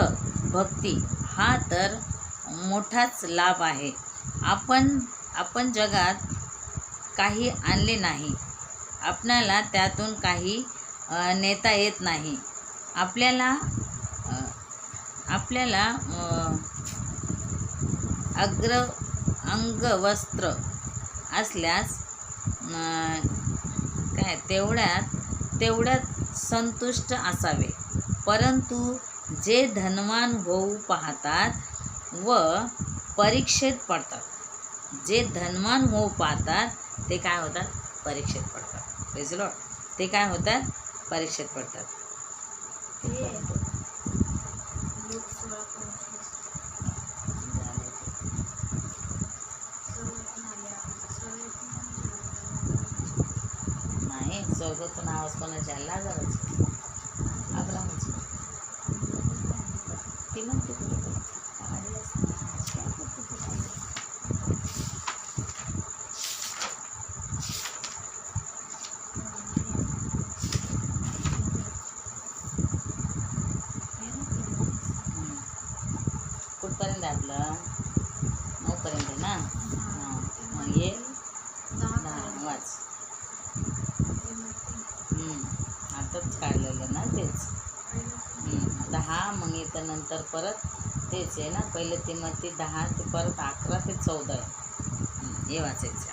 भक्ती हा तर मोठाच लाभ आहे. आपण जगात काही आणले नाही. आपणाला त्यातून काही नेता येत नाही. आपल्याला अंगवस्त्र असल्यास तेवढ्यात संतुष्ट असावे. परंतु जे धनवान होऊ पाहतात व परीक्षेत पडतात, ते काय होतात? परीक्षेत पडतात. Praise Lord. ते काय होतात? परीक्षेत पडतात. नाही, स्वर्गातून आवाज कोणाच्या? लाजाराचा, अब्राहामाचा. ती म्हणते कुठपर्यंत आपलं? 9 पर्यंत ना. मग हे 10 वाच. आताच काढलेलं ना तेच. 10 मग इथं नंतर परत तेच आहे ना. पहिले तिमोथी 10 ते परत 11 ते 14 आहे. हे वाचायचं.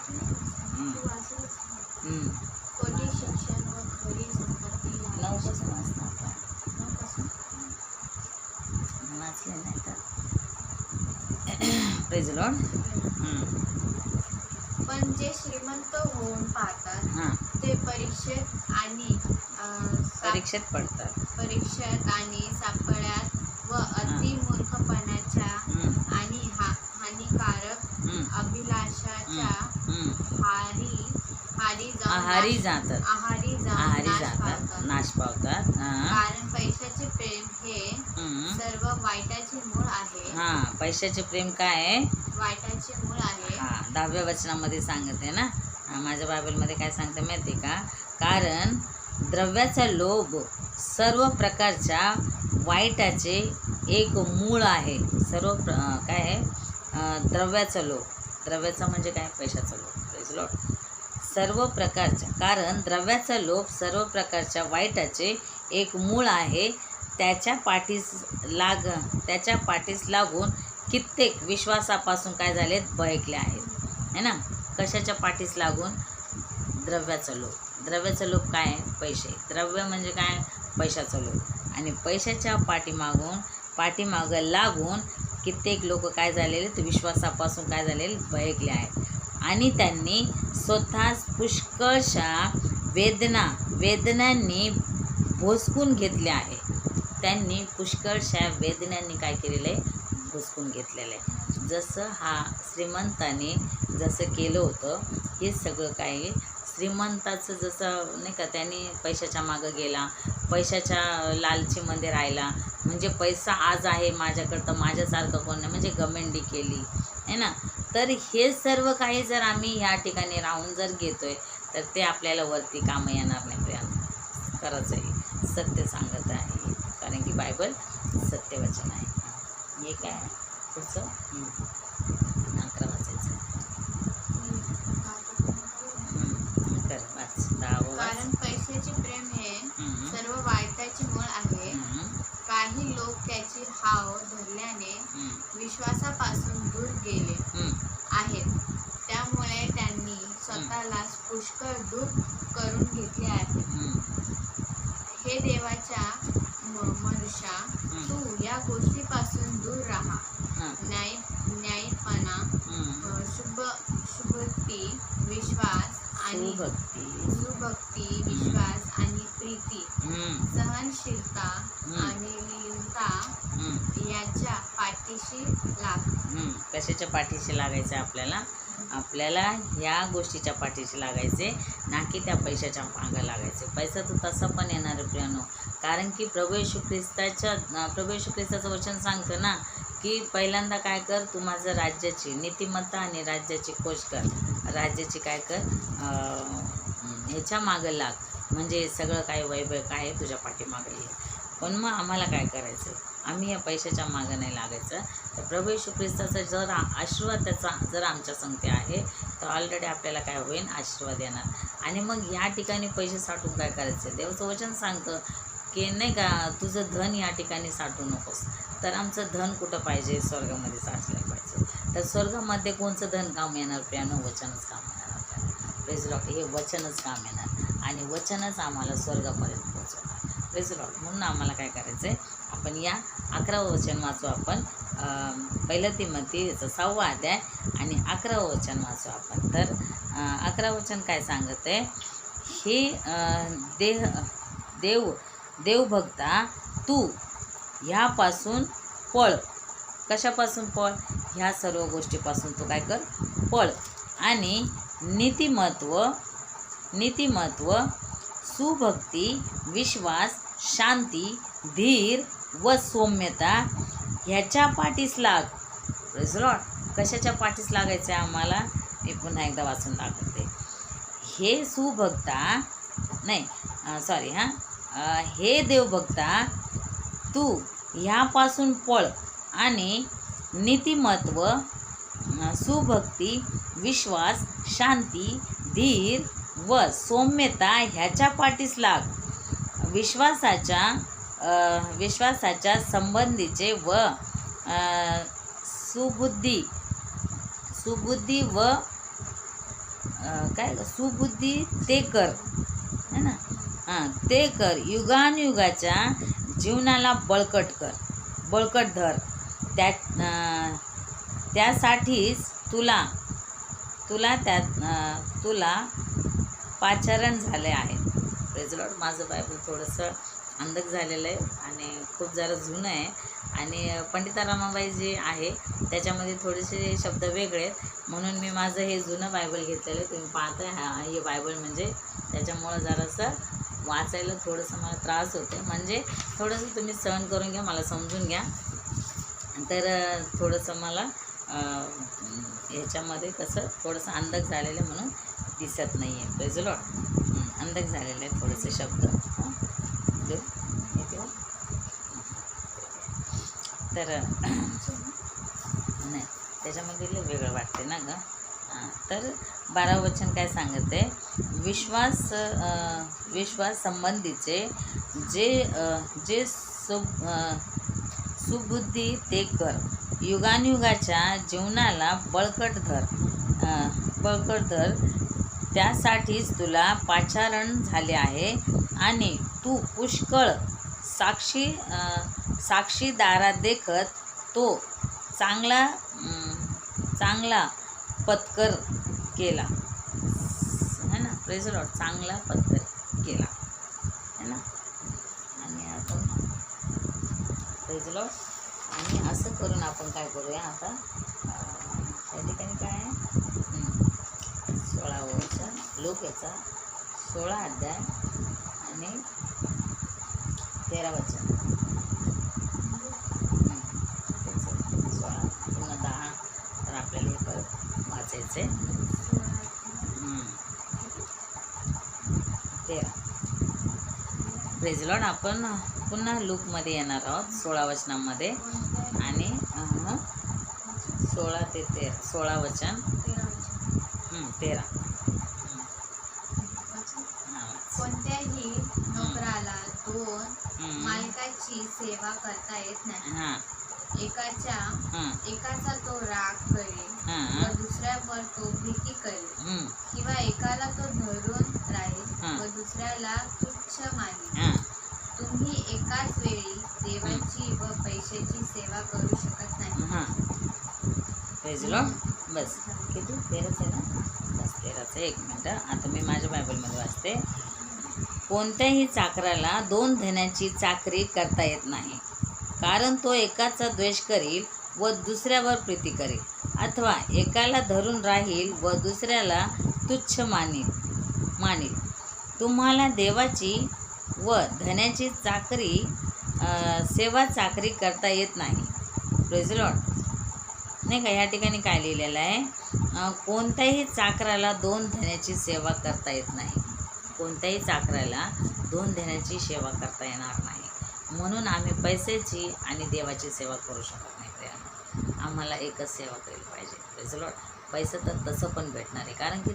खोटी शिक्षण व खरी संपत्ती 9 पासून वाचणार का? वाचले नाही का? Praise Lord. पण जे श्रीमंत होऊन पाहतात हां, ते परीक्षेत आणि परीक्षेत सापळ्यात व अति मूर्खपणाच्या आणि हानिकारक अभिलाषाच्या आहारी जातात, नाश पावतात. कारण पैशाचे प्रेम हे सर्व वाईटाचे मूळ आहे. पैशाचे प्रेम काय आहे? वाईटाचे मूळ आहे. 10व्या वचनामध्ये सांगते ना. माझ्या बायबलमध्ये काय सांगते माहिती का? कारण द्रव्याचा लोभ सर्व प्रकारच्या वाईटाचे एक मूळ आहे. काय आहे? द्रव्याचा लोभ. द्रव्याचा म्हणजे काय? पैशाचा लोभ. Praise lord. कारण द्रव्याचा लोभ सर्व प्रकारच्या वाईटाचे एक मूळ आहे. त्याच्या पाठीस लागून कित्येक विश्वासापासून काय झालेत? बहकले आहेत. है ना. कशाच्या पाठीस लागून? द्रव्याचा लोभ. द्रव्याचा लोभ काय आहे? पैसे. द्रव्य म्हणजे काय? पैशाचा लोभ. आणि पैशाच्या पाठीमागं लागून कित्येक लोक काय झालेले? विश्वासापासून काय झालेले? बहकले आहेत. आणि त्यांनी स्वतःच पुष्कळशा वेदनांनी भोसकून घेतले आहे. त्यांनी पुष्कळशा वेदनांनी काय केलेलं आहे? भोसकून घेतलेलं आहे. जसं श्रीमंताने जसं केलं होतं, हे सगळं काय? श्रीमंताचं जसं नाही का, त्यांनी पैशाच्या मागं गेला, पैशाच्या लालचीमध्ये राहिला. म्हणजे पैसा आज आहे माझ्याकडं तर माझ्यासारखं कोण नाही, म्हणजे घमंडी केली आहे ना. तर हे सर्व काही जर आम्ही ह्या ठिकाणी राहून जर घेतोय तर ते आपल्याला वरती कामं येणार नाही. खरंच आहे, सत्य सांगत आहे. कारण की बायबल सत्यवचन आहे. हे काय पुढचं 11 वाचायचं. कारण पैशाचे प्रेम हे सर्व वाईटाचे मूळ आहे. काही लोक त्याची हाव धरल्याने विश्वासापासून दूर गेले आहेत. त्यामुळे त्यांनी स्वतःला पुष्कळ दुःख करून घेतले. गोष्टीपासून दूर राहा. हां न्यायपणा, शुभक्ती, विश्वास आणि सुभक्ती, विश्वास आणि प्रीती, सहनशीलता आणि लीनता याच्या पाठीशी लाग. कशाच्या पाठीशी लागायचं आपल्याला? आपल्याला ह्या गोष्टीच्या पाठीशी लागायचे, ना की त्या पैशाच्या मागं लागायचे. पैसा तो तसा पण येणार आहे प्रियानो, कारण की प्रभू येशू ख्रिस्ताचं वचन सांगतं ना की पहिल्यांदा काय कर, तू माझं राज्याची नीतिमत्ता आणि राज्याची खोज कर, राज्याची काय कर, ह्याच्या मागं लाग, म्हणजे सगळं काय वैभव काय आहे तुझ्या पाठीमागं येईल. पण मग आम्हाला काय करायचं? आम्ही या पैशाच्या मागं नाही लागायचं. तर प्रभू येशू ख्रिस्ताचा जर आशीर्वाद त्याचा जर आमच्या संगती आहे तर ऑलरेडी आपल्याला काय होईल? आशीर्वाद येणार. आणि मग या ठिकाणी पैसे साठवून काय करायचं? देवाचं वचन सांगतं की नाही का, तुझं धन या ठिकाणी साठवू नकोस. तर आमचं धन कुठं पाहिजे? स्वर्गामध्ये साचलं पाहिजे. तर स्वर्गामध्ये कोणचं धन काम येणार प्रियानो? वचनच काम येणार आपल्याला. Praise Lord. हे वचनच काम येणार आणि वचनच आम्हाला स्वर्गापर्यंत पोहोचवणार. Praise Lord. म्हणून आम्हाला काय करायचं आहे? आपण या 11वं वचन वाचू. आपण 1 तिमोथीचं 6वा अध्याय आणि 11वं वचन वाचू आपण. तर 11वं वचन काय सांगत आहे? हे देवभक्ता, तू ह्यापासून पळ. कशापासून पळ? ह्या सर्व गोष्टीपासून तू काय कर? पळ. आणि नीतिमत्व, सुभक्ती, विश्वास, शांती, धीर व सौम्यता ह्याच्या पाठीस लाग. Praise Lord. कशाच्या पाठीस लागायचं आहे आम्हाला? मी पुन्हा एकदा वाचून दाखवते. हे देवभक्ता, तू ह्यापासून पळ आणि नीतिमत्व, सुभक्ती, विश्वास, शांती, धीर व सौम्यता ह्याच्या पाठीस लाग. विश्वासाच्या संबंधीचे व सुबुद्धी व सुबुद्धी ते कर, है ना. ते कर. युगानुयुगाच्या जीवनाला बळकट धर. त्यासाठीच तुला पाचारण झाले आहे. Praise lord. माझं बायबल थोडंसं अंधक झालेलं आहे आणि खूप जरा जुनं आहे आणि पंडिता रमाबाई जे आहे त्याच्यामध्ये थोडेसे शब्द वेगळे आहेत, म्हणून मी माझं हे जुनं बायबल घेतलेलं आहे. तुम्ही पाहताय हे बायबल, म्हणजे त्याच्यामुळं जरासं वाचायला थोडंसं मला त्रास होते, म्हणजे थोडंसं तुम्ही सहन करून घ्या, मला समजून घ्या. तर थोडंसं मला ह्याच्यामध्ये कसं थोडंसं अंधक झालेलं म्हणून दिसत नाही आहे. Praise Lord. अंधक झालेलं आहे थोडेसे शब्द. तर नाही, त्याच्यामध्ये वेगळं वाटते ना गं. तर 12वं वचन काय सांगत आहे? विश्वास संबंधीचे जे सुबुद्धी ते कर. युगानुयुगाच्या जीवनाला बळकट धर. त्यासाठीच तुला पाचारण झाले आहे आणि तू पुष्कळ साक्षीदारा देखत तो चांगला पत्कर केला, है ना. Praise Lord. चांगला पत्कर केला, है ना. आणि आपण प्रेज लॉर्ड. आणि असं करून आपण काय करूया आता? त्या ठिकाणी काय आहे? 16वं वचन, लोक याचा 16 अध्याय आणि 13 वचन. 16 पुन्हा 10. तर आपल्याला हे परत वाचायचं आहे. 13. Praise Lord. आपण पुन्हा लूकमध्ये येणार आहोत 16 वचनामध्ये आणि 16 ते 13. 16 वचन 13. कोणत्याही नोकराला दोन मालकाची सेवा करता येत नाही. एकाचा तो राग करेल व दुसऱ्यावर तो भीती करेल, किंवा एकाला तो धरून राहील व दुसऱ्याला तुच्छ मानेल. तुम्ही एकाच वेळी देवाची व पैशाची सेवा करू शकत नाही. हां प्रेज लॉर्ड. बस किती 13च आहे ना? बस 13च आहे. 1 मिनटं, आता मी माझ्या बायबलमध्ये वाचते. कोणत्याही चाकराला 2 धन्याची चाकरी करता येत नाही, कारण तो एकाचा द्वेष करील व दुसऱ्यावर प्रीती करेल, अथवा एकाला धरून राहील व दुसऱ्याला तुच्छ मानील. तुम्हाला देवाची व धन्याची सेवा चाकरी करता येत नाही. Praise Lord. नाही का, या ठिकाणी काय लिहिलेलं आहे? कोणत्याही चाकराला 2 धन्याची सेवा करता येत नाही. कोणत्याही चाकराला 2 धन्याची सेवा करता येणार नाही. म्हणून आम्ही पैशाची आणि देवाची सेवा करू शकत नाही. आम्हाला एकच सेवा केली पाहिजे. Praise Lord. पैसा तर तसं पण भेटणार आहे, कारण की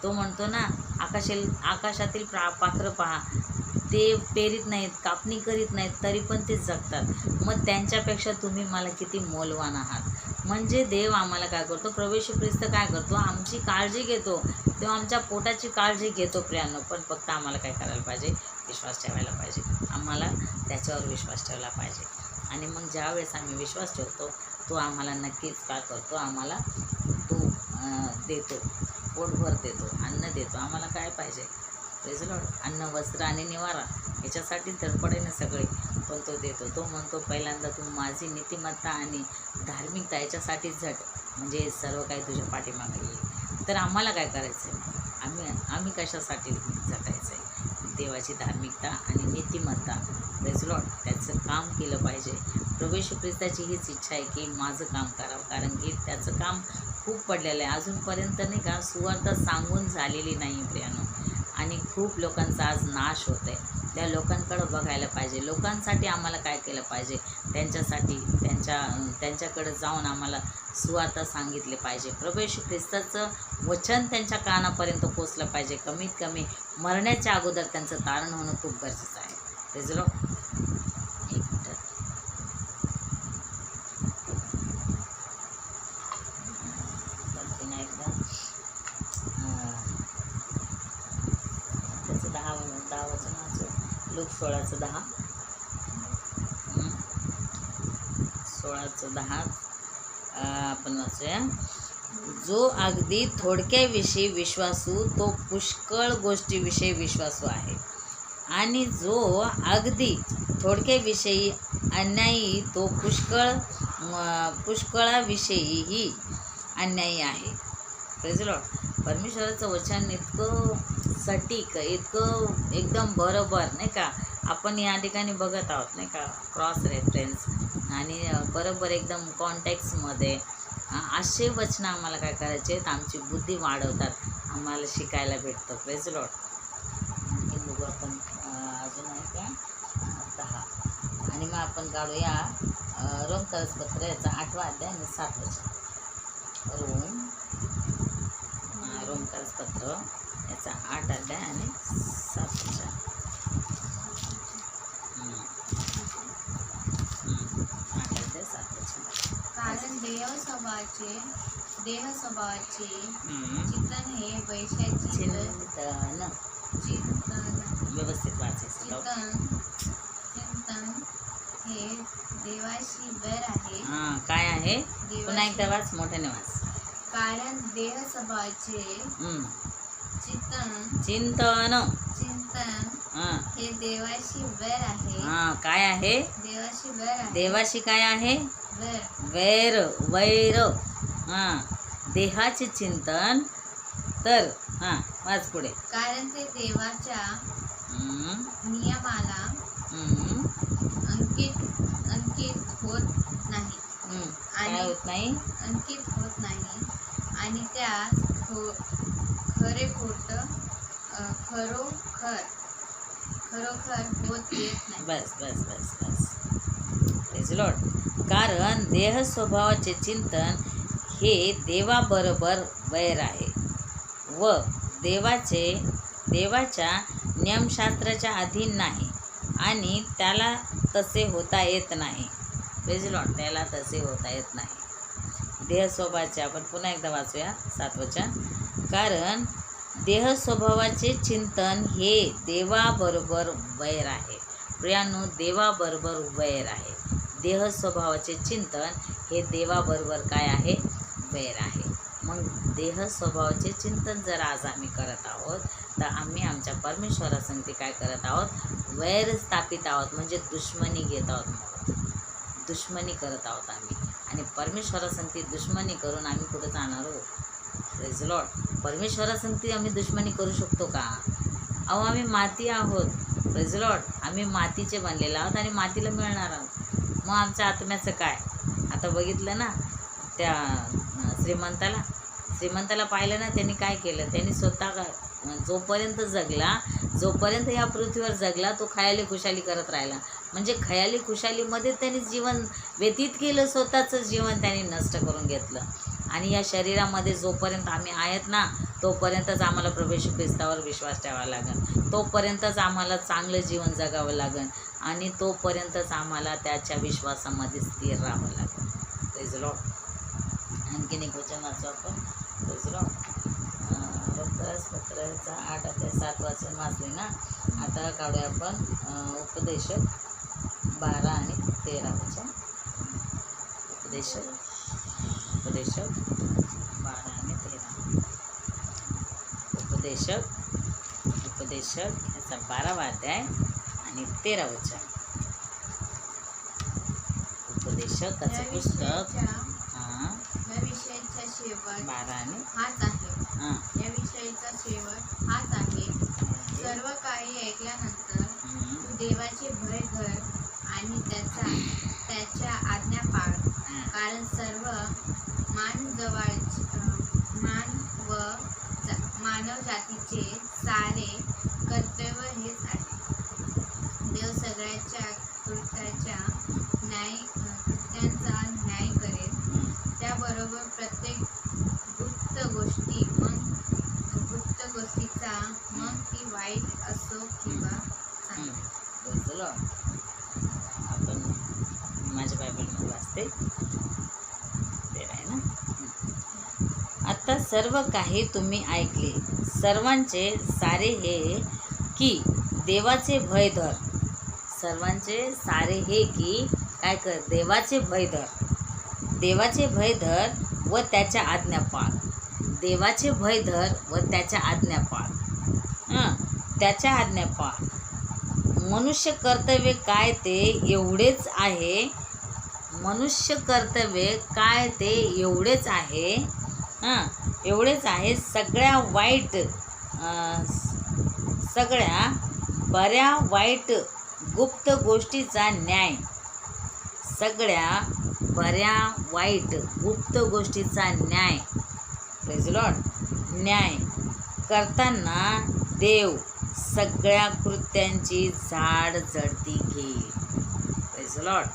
तो म्हणतो ना, आकाशातील पाखरं पहा, ते पेरीत नाहीत, कापणी करीत नाहीत, तरी पण ते जगतात. मग त्यांच्यापेक्षा तुम्ही मला किती मौल्यवान आहात. म्हणजे देव आम्हाला काय करतो? प्रभू येशू ख्रिस्त काय करतो? आमची काळजी घेतो. तो आमच्या पोटाची काळजी घेतो प्रियांनो. पण फक्त आम्हाला काय करायला पाहिजे? विश्वास ठेवायला पाहिजे. आम्हाला त्याच्यावर विश्वास ठेवला पाहिजे. आणि मग ज्यावेळेस आम्ही विश्वास ठेवतो, तो आम्हाला नक्कीच काय करतो? आम्हाला तो देतो, पोटभर देतो, अन्न देतो. आम्हाला काय पाहिजे? Praise Lord. अन्न, वस्त्र आणि निवारा याच्यासाठी धडपडे ना सगळे, पण तो देतो. तो म्हणतो पहिल्यांदा तू माझी नीतिमत्ता आणि धार्मिकता याच्यासाठी झट, म्हणजे सर्व काही तुझ्या पाठीमागे येईल. तर आम्हाला काय करायचं आहे? आम्ही कशासाठी झटायचं आहे? देवाची धार्मिकता आणि नीतिमत्ता. Praise Lord. त्याचं काम केलं पाहिजे. प्रभू येशू ख्रिस्ताची हीच इच्छा आहे की माझं काम करावं, कारण की त्याचं काम खूप पडलेलं आहे. अजूनपर्यंत नाही का सुवार्ता सांगून झालेली नाही प्रियानो, आणि खूप लोकांचा आज नाश होत आहे. त्या लोकांकडं बघायला पाहिजे. लोकांसाठी आम्हाला काय केलं पाहिजे? त्यांच्यासाठी त्यांच्याकडे जाऊन आम्हाला सुवार्ता सांगितले पाहिजे. प्रभू येशू ख्रिस्ताचं वचन त्यांच्या कानापर्यंत पोचलं पाहिजे. कमीत कमी मरण्याच्या अगोदर त्यांचं तारण होणं खूप गरजेचं आहे. Praise Lord. एक मिनिट. त्याचं 10 वचनाचं लूक 16:10 16:10 आपण वाचूया. जो अगदी थोडक्याविषयी विश्वासू तो पुष्कळ गोष्टीविषयी विश्वासू आहे, आणि जो अगदी थोडक्याविषयी अन्यायी तो पुष्कळाविषयीही अन्यायी आहे. Praise Lord. परमेश्वराचं वचन इतकं सटीक, इतकं एकदम बरोबर नाही का. आपण या ठिकाणी बघत आहोत नाही का, क्रॉस रेफरन्स आणि बरोबर एकदम कॉन्टेक्स्टमध्ये असे वचनं आम्हाला काय करायचे आहेत? आमची बुद्धी वाढवतात, आम्हाला शिकायला भेटतं. Praise Lord. हे बघू आपण अजून आहे का 10, आणि मग आपण काढूया रोमकरसपत्र याचा 8वा अध्याय आणि 7 वचन. रोमकरसपत्र याचा 8 अध्याय आणि 7 वचन. 8 अध्याय 7 वचन. कारण देह स्वभावाचे चिंतन हे पैशाची चिंतन व्यवस्थित वाचायचं. चिंतन हे देवाशी बैर आहे. हां काय आहे? पुन्हा एकदा वाच, मोठ्याने वाच. कारण देह स्वभावाचे चिंतन हां हे देवाशी बैर आहे. हां काय आहे? देवाशी बैर आहे. देवाशी काय आहे? वैर. हां देहाचे चिंतन तर हां वाच पुढे. कारण ते देवाच्या नियमाला अंकित होत नाही. काय होत नाही? अंकित होत नाही, आणि त्यास खरोखर होत येत नाही. बस. Praise lord. कारण देह स्वभावाचे चिंतन हे देवाबरोबर वैर आहे व देवाच्या नियमशास्त्राच्या अधीन नाही, आणि त्याला तसे होता येत नाही. Praise Lord. त्याला तसे होता येत नाही. देह स्वभावाचे आपण पुन्हा एकदा वाचूया 7 वचन. कारण देह स्वभावाचे चिंतन हे देवाबरोबर वैर आहे. प्रियांनो, देवाबरोबर वैर आहे. देह स्वभावाचे चिंतन हे देवाबरोबर काय आहे, वैर आहे. मग देह स्वभावाचे चिंतन जर आज आम्ही करत आहोत तर आम्ही आमच्या परमेश्वरासंगती काय करत आहोत, वैर स्थापित आहोत, म्हणजे दुश्मनी घेत आहोत, दुश्मनी करत आहोत आम्ही. आणि परमेश्वरासंगती दुश्मनी करून आम्ही कुठं जाणार आहोत? Praise Lord. परमेश्वरासंगती आम्ही दुश्मनी करू शकतो का? अहो आम्ही माती आहोत. Praise Lord. आम्ही मातीचे बनलेले आहोत आणि मातीला मिळणार आहोत. मग आमच्या आत्म्याचं काय? आता बघितलं ना त्या श्रीमंताला पाहिलं ना, त्यांनी काय केलं, त्यांनी स्वतः काय जोपर्यंत जगला, जोपर्यंत या पृथ्वीवर जगला तो खयाली खुशाली करत राहिला. म्हणजे खयाली खुशालीमध्ये त्यांनी जीवन व्यतीत केलं, स्वतःचं जीवन त्यांनी नष्ट करून घेतलं. आणि या शरीरामध्ये जोपर्यंत आम्ही आहेत ना तोपर्यंतच आम्हाला प्रभू येशू ख्रिस्तावर विश्वास ठेवावा लागेल, तोपर्यंतच आम्हाला चांगलं जीवन जगावं लागेल आणि तोपर्यंतच आम्हाला त्याच्या विश्वासामध्ये स्थिर राहावं लागेल. Praise Lord. आणखीन एक वचन वाचू आपण. Praise Lord. पत्राचा 8 ते 7 वाचन वाचले ना. आता काढूया आपण उपदेशक 12 आणि 13 वचन. उपदेशक 12 आणि 13. उपदेशक याचा 12वा अध्याय आणि 13 वचन. उपदेशकाचं पुस्तक या विषयाचा शेवट 12 आणि हाच आहे. या विषयाचा शेवट हाच आहे. सर्व काही ऐकल्यानंतर तू देवाचे भय धर आणि त्याच्या आज्ञा पाळ, कारण सर्व मानव जातीचे सारे कर्तव्य हेच आहे. देव सगळ्याच्या कृत्यांचा न्याय करेल. त्याबरोबर प्रत्येक गुप्त गोष्टीचा मग ती वाईट असो किंवा चांगली. आपण माझ्या बायबलमध्ये वाचते ते आहे ना. आता सर्व काही तुम्ही ऐकले, सर्वांचे सारे हे की देवाचे भय धर. सर्वांचे सारे हे की काय कर, देवाचे भय धर. देवाचे भय धर व त्याच्या आज्ञा पाळ. देवाचे भय धर व त्याच्या आज्ञा पाळ. त्याच्या आज्ञा पाळ. मनुष्य कर्तव्य काय ते एवढेच आहे. मनुष्य कर्तव्य काय ते एवढेच आहे. एवढेच आहे. सगळ्या बऱ्या वाईट गुप्त गोष्टीचा न्याय. सगळ्या बऱ्या वाईट गुप्त गोष्टीचा न्याय. Praise Lord. न्याय करताना देव सगळ्या कृत्यांची झाड झडती घेईल. Praise Lord.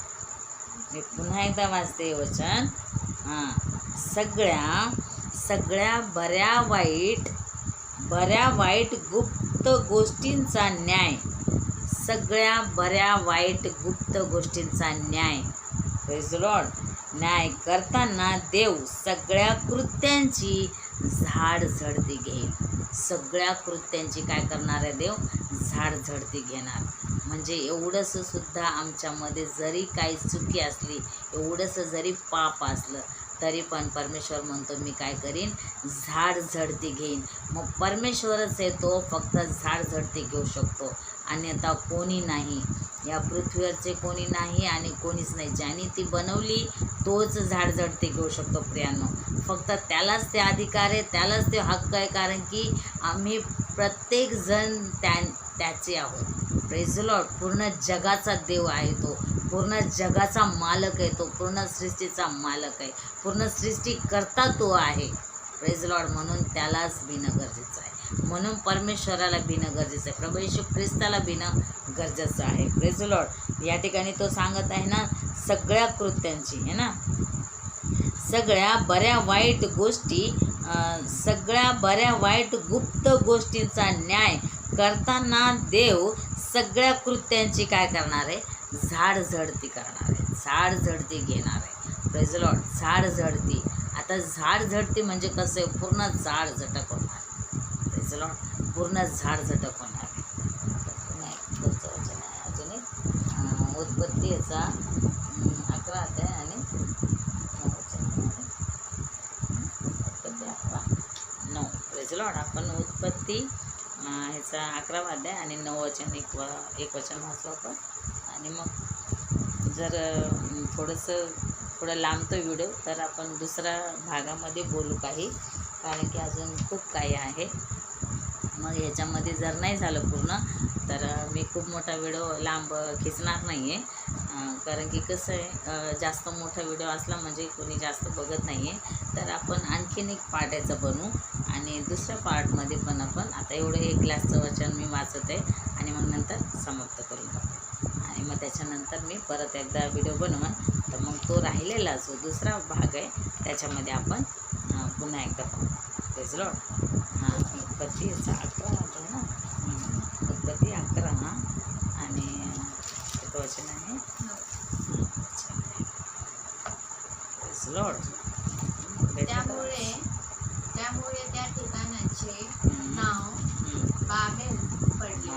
मी पुन्हा एकदा वाचते वचन. सगळ्या बऱ्या वाईट गुप्त गोष्टींचा न्याय. सगळ्या बऱ्या वाईट गुप्त गोष्टींचा न्याय. Praise Lord. न्याय करताना देव सगळ्या कृत्यांची झाड झडती घेईल. सगळ्या कृत्यांची काय करणार आहे देव? झाड झडती घेणार. म्हणजे एवढंसं सुद्धा आमच्यामध्ये जरी काही चुकी असली, एवढंसं जरी पाप असलं तरी पण परमेश्वर म्हणतो मी काय करीन? झाड झडती घेईन. मग परमेश्वरच आहे तो फक्त झाड झडती घेऊ शकतो. अन्यथा कोणी नाही, या पृथ्वीवरचे कोणी नाही आणि कोणीच नाही. ज्याने ती बनवली तोच झाड झडती घेऊ शकतो प्रियांनो. फक्त त्यालाच ते अधिकार आहे, त्यालाच ते हक्क आहे, कारण की आम्ही प्रत्येकजण त्याचे आहोत. Praise Lord. पूर्ण जगाचा देव आहे तो, पूर्ण जगाचा मालक आहे तो, पूर्ण सृष्टीचा मालक आहे, पूर्ण सृष्टीकर्ता तो आहे. Praise Lord. म्हणून त्यालाच भिणं गरजेचं आहे. म्हणून परमेश्वराला भिणं गरजेचं आहे. प्रभू येशू ख्रिस्ताला भिणं गरजेचं आहे. Praise Lord. या ठिकाणी तो सांगत आहे ना सगळ्या कृत्यांची आहे ना, सगळ्या बऱ्या वाईट गोष्टी, सगळ्या बऱ्या वाईट गुप्त गोष्टींचा न्याय करताना देव सगळ्या कृत्यांची काय करणार आहे? झाड झडती करणार आहे, झाड झडती घेणार आहे. Praise Lord. झाड झडती. आता झाड झडती म्हणजे कसं आहे? पूर्ण झाड झटक होणार. Praise Lord. पूर्ण झाड झटक होणार आहे. पुन्हा एक पुढचं वचन आहे अजून एक. उत्पत्ती याचा लॉर्ड. आपण उत्पत्ती ह्याचा 11वा अध्याय आणि 9 वचन एक वचन वाचू आपण. आणि मग जर थोडं लांबतो व्हिडिओ तर आपण दुसऱ्या भागामध्ये बोलू काही, कारण की अजून खूप काही आहे. मग याच्यामध्ये जर नाही झालं पूर्ण तर मी खूप मोठा व्हिडिओ लांब खिचणार नाही आहे, कारण की कसं आहे जास्त मोठा व्हिडिओ असला म्हणजे कोणी जास्त बघत नाही आहे. तर आपण आणखीन एक पार्ट याचं बनवू आणि दुसऱ्या पार्टमध्ये पण आपण आता एवढं 1 ग्लासचं वचन मी वाचत आहे आणि मग नंतर समाप्त करून टाकू. आणि मग त्याच्यानंतर मी परत एकदा व्हिडिओ बनवून तर मग तो राहिलेला जो दुसरा भाग आहे त्याच्यामध्ये आपण पुन्हा एकदा पाहू. Praise Lord. हां, उत्पत्ती 11 आहे ना, उत्पत्ती 11 आणि किती वचन आहे? Praise Lord. त्यामुळे त्या ठिकाणाचे नाव बाबेल पडले.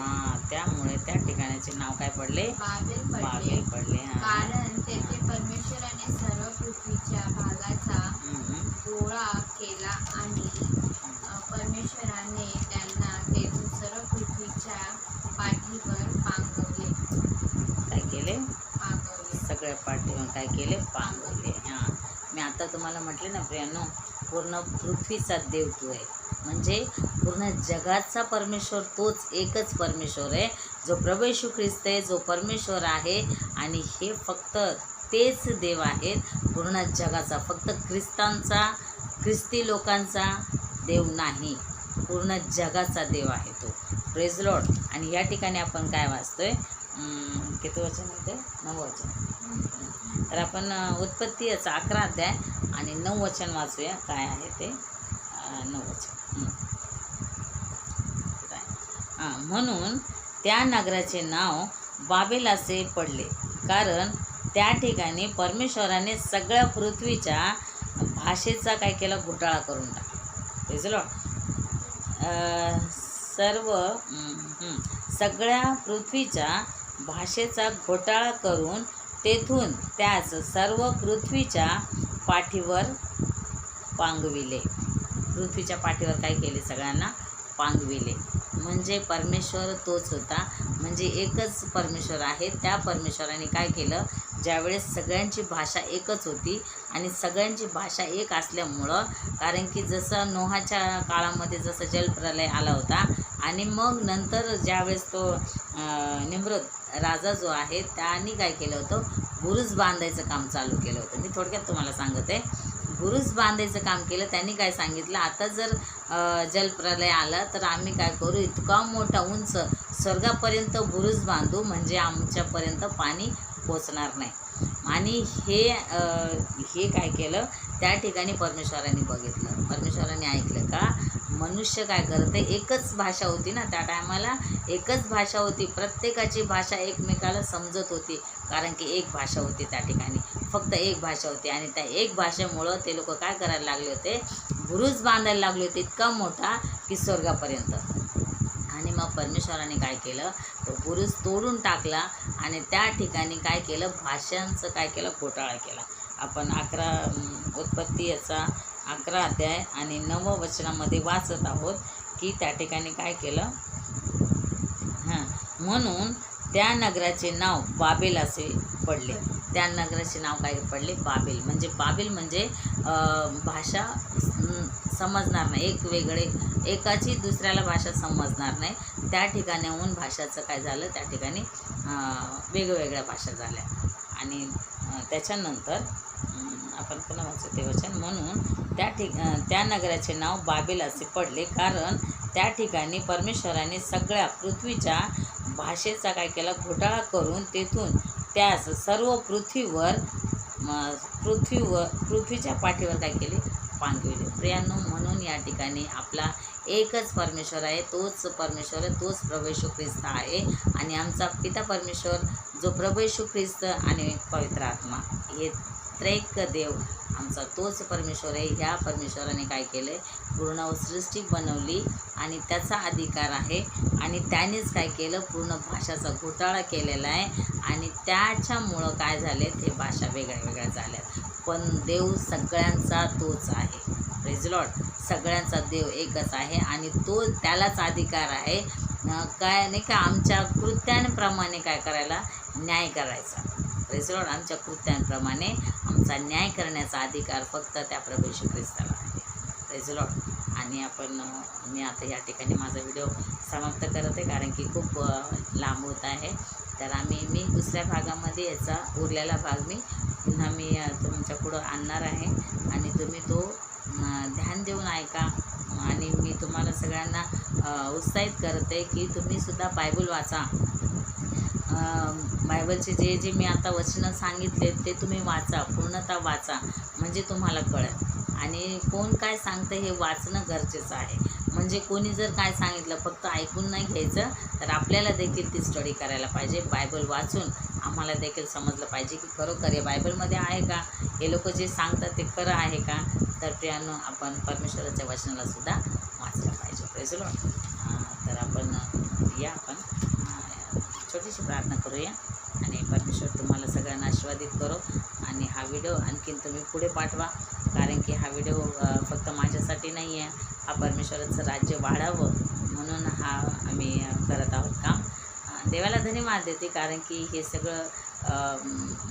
त्यामुळे त्या ठिकाणाचे नाव काय पडले? बाबेल पडले. कारण तेथे परमेश्वराने सर्व पृथ्वीच्या भागाचा गोळा केला आणि परमेश्वराने त्यांना तेथून सर्व पृथ्वीच्या पाठीवर पांगवले. काय केले? सगळ्या पाठीवर काय केले? पांगवले. हां, मी आता तुम्हाला म्हटले ना प्रियांनो, पूर्ण पृथ्वीचा देव तू आहे. म्हणजे पूर्ण जगाचा परमेश्वर तोच एकच परमेश्वर आहे, जो प्रभू येशू ख्रिस्त आहे, जो परमेश्वर आहे. आणि हे फक्त तेच देव आहेत पूर्ण जगाचा, फक्त ख्रिस्ती लोकांचा देव नाही, पूर्ण जगाचा देव आहे तो. Praise Lord. आणि या ठिकाणी आपण काय वाचतोय? किती वचन आहे ते? 9 वचन. तर आपण उत्पत्ती याचा 11 अध्याय आणि 9 वचन वाचूया. काय आहे ते? 9 वचन. म्हणून त्या नगराचे नाव बाबेल असे पडले, कारण त्या ठिकाणी परमेश्वराने सगळ्या पृथ्वीच्या भाषेचा काय केला? घोटाळा करून टाकला. Praise Lord. सगळ्या पृथ्वीच्या भाषेचा घोटाळा करून तेथून त्याच सर्व पृथ्वीच्या पाठीवर पांगविले. पृथ्वीच्या पाठीवर काय केले? सगळ्यांना पांगविले. म्हणजे परमेश्वर तोच होता, म्हणजे एकच परमेश्वर आहे. त्या परमेश्वराने काय केलं? ज्यावेळेस सगळ्यांची भाषा एकच होती आणि सगळ्यांची भाषा एक असल्यामुळं, कारण की जसं नोहाच्या काळामध्ये जसं जलप्रलय आला होता आणि मग नंतर ज्यावेळेस तो निम्रत राजा जो आहे त्याने काय केलं होतं? बुरुज बांधायचं काम चालू केलं होतं. मी थोडक्यात तुम्हाला सांगत आहे. बुरुज बांधायचं काम केलं. त्यांनी काय सांगितलं? आता जर जलप्रलय आला तर आम्ही काय करू? इतका मोठा उंच स्वर्गापर्यंत बुरुज बांधू, म्हणजे आमच्यापर्यंत पाणी पोचणार नाही. आणि हे काय केलं? त्या ठिकाणी परमेश्वराने बघितलं, परमेश्वराने ऐकलं का मनुष्य काय करते? एकच भाषा होती ना त्या टायमाला, एकच भाषा होती. प्रत्येकाची भाषा एकमेकाला समजत होती, कारण की एक भाषा होती त्या ठिकाणी, फक्त एक भाषा होती. आणि त्या एक भाषेमुळं ते लोक काय करायला लागले होते? बुरुज बांधायला लागले होते, इतका मोठा की स्वर्गापर्यंत. आणि मग परमेश्वराने काय केलं? तो बुरुज तोडून टाकला आणि त्या ठिकाणी काय केलं? भाषांचं काय केलं? घोटाळा केला. आपण उत्पत्ती याचा 11 अध्याय आणि 9 वचनामध्ये वाचत आहोत की त्या ठिकाणी काय केलं? म्हणून त्या नगराचे नाव बाबेल असे पडले. त्या नगराचे नाव काय पडले? बाबेल. म्हणजे बाबेल म्हणजे भाषा समजणार नाही, एकाची दुसऱ्याला भाषा समजणार नाही. त्या ठिकाणाहून भाषाचं काय झालं? त्या ठिकाणी वेगवेगळ्या भाषा झाल्या. आणि त्याच्यानंतर आपण पुन्हा वाचू ते वचन. म्हणून त्या नगराचे नाव बाबेल असे पडले, कारण त्या ठिकाणी परमेश्वराने सगळ्या पृथ्वीच्या भाषेचा काय केला? घोटाळा करून तेथून त्यास सर्व पृथ्वीच्या पाठीवर काय केले? पांगविले. प्रियांनो, म्हणून या ठिकाणी आपला एकच परमेश्वर आहे, तोच परमेश्वर, तोच प्रभू येशू ख्रिस्त आहे. आणि आमचा पिता परमेश्वर जो प्रभू येशू ख्रिस्त आणि पवित्र आत्मा, हे त्रैक देव आमचा तोच परमेश्वर आहे. ह्या परमेश्वराने काय केलं? पूर्ण सृष्टी बनवली आणि त्याचा अधिकार आहे. आणि त्यानेच काय केलं? पूर्ण भाषाचा घोटाळा केलेला आहे. आणि त्याच्यामुळं काय झाले? ते भाषा वेगळ्या वेगळ्या झाल्यात, पण देव सगळ्यांचा तोच आहे. Praise Lord. सगळ्यांचा देव एकच आहे आणि तो त्यालाच अधिकार आहे काय नाही का आमच्या कृत्यांप्रमाणे काय करायला, न्याय करायचा. Praise Lord. आमच्या कृत्यांप्रमाणे आमचा न्याय करण्याचा अधिकार फक्त त्या प्रभू येशू ख्रिस्ताला आहे. Praise Lord. आणि मी आता या ठिकाणी माझा व्हिडिओ समाप्त करत आहे कारण की खूप लांब होत आहे. तर मी दुसऱ्या भागामध्ये याचा उरलेला भाग पुन्हा मी तुमच्या पुढं आणणार आहे आणि तुम्ही तो ध्यान देऊन ऐका. आणि मी तुम्हाला सगळ्यांना उत्साहित करते की तुम्हीसुद्धा बायबल वाचा. बायबलचे जे मी आता वचनं सांगितले ते तुम्ही वाचा, पूर्णतः वाचा, म्हणजे तुम्हाला कळेल. आणि कोण काय सांगतं हे वाचणं गरजेचं आहे. म्हणजे कोणी जर काय सांगितलं फक्त ऐकून नाही घ्यायचं, तर आपल्याला देखील ती स्टडी करायला पाहिजे. बायबल वाचून आम्हाला देखील समजलं पाहिजे की खरोखर हे बायबलमध्ये आहे का, हे लोक जे सांगतात ते खरं आहे का. तर प्रियांनो, आपण परमेश्वराच्या वचनालासुद्धा वाचलं पाहिजे. Praise Lord. तर आपण छोटीशी प्रार्थना करूया आणि परमेश्वर तुम्हाला सगळ्यांना आशीर्वादित करो. आणि हा व्हिडिओ आणखीन तुम्ही पुढे पाठवा कारण की हा व्हिडिओ फक्त माझ्यासाठी नाही आहे, हा परमेश्वराचं राज्य वाढावं म्हणून आम्ही करत आहोत काम. देवाला धन्यवाद देते कारण की हे सगळं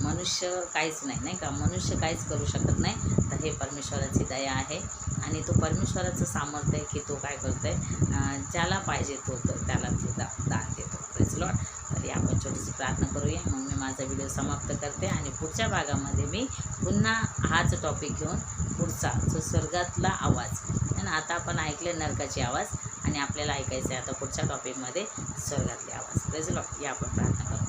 मनुष्य काहीच नाही का, मनुष्य काहीच करू शकत नाही. तर हे परमेश्वराची दया आहे आणि तो परमेश्वराचं सामर्थ्य आहे की तो काय करतो आहे, ज्याला पाहिजे तो त्याला तो दान देतो. Praise Lord. तरी आपण छोटीशी प्रार्थना करूया, मग मी माझा व्हिडिओ समाप्त करते आणि पुढच्या भागामध्ये मी पुन्हा हाच टॉपिक घेऊन पुढचा जो स्वर्गातला आवाज आहे ना, आता आपण ऐकले नरकाची आवाज आणि आपल्याला ऐकायचं आहे आता पुढच्या टॉपिकमध्ये स्वर्गातले आवाज. Praise Lord. आपण प्रार्थना करू.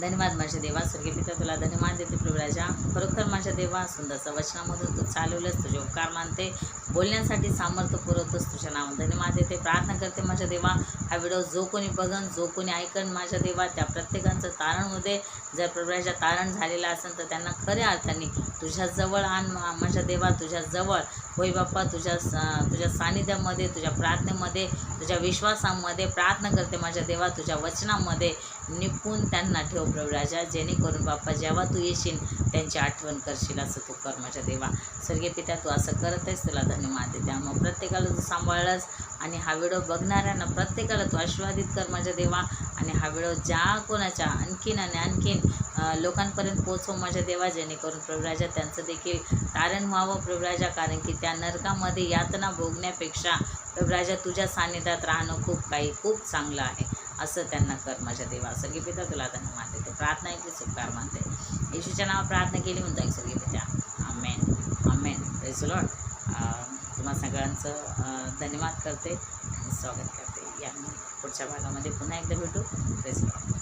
धन्यवाद माझ्या देवा, स्वर्गीय पिता, तुला धन्यवाद देते प्रभू राजा. खरोखर माझ्या देवा, सुंदरचं वचनामधून तू चालवलंस, तुझे उपकार मानते, बोलण्यासाठी सामर्थ्य पुरवतोस, तुझ्या नावात धन्यवाद देते. प्रार्थना करते माझ्या देवा, हा व्हिडिओ जो कोणी बघन, जो कोणी ऐकन माझ्या देवा, त्या प्रत्येकाचं तारणमध्ये जर प्रभू राजा तारण झालेलं असेल तर त्यांना खऱ्या अर्थाने तुझ्याजवळ आण माझ्या देवा, तुझ्याजवळ होय बाप्पा, तुझ्या सानिध्यामध्ये, तुझ्या प्रार्थनेमध्ये, तुझ्या विश्वासामध्ये प्रार्थना करते माझ्या देवा, तुझ्या वचनामध्ये निपुण त्यांना ठेव प्रभू राजा, जेणेकरून बाप्पा जेव्हा तू येशील त्यांची आठवण करशील असं तू कर माझ्या देवा. स्वर्गीय पिता, तू असं करत आहेस, तुला धन्यवाद देते. मग प्रत्येकाला तू सांभाळलास आणि हा व्हिडिओ बघणाऱ्यांना प्रत्येकाला तू आशीर्वादित कर माझ्या देवा. आणि हा व्हिडिओ ज्या कोणाच्या आणखीन लोकांपर्यंत पोचव माझ्या देवा, जेणेकरून प्रभू राजा त्यांचं देखील तारण व्हावं प्रभू राजा. कारण की त्या नरकामध्ये यातना भोगण्यापेक्षा प्रभू राजा तुझ्या सानिध्यात राहणं खूप चांगलं आहे असं त्यांना कर माझ्या देवा. स्वर्गीय पिता, तुला धन्यवाद देते. प्रार्थना ऐकली, उपकार मानते, येशूच्या नावात प्रार्थना केली म्हणतो आहे स्वर्गीय पिता. Amen amen. Praise the lord. तुम्हा सगळ्यांचं धन्यवाद करते, स्वागत करते. या पुढच्या भागामध्ये पुन्हा एकदा भेटू. Praise the Lord.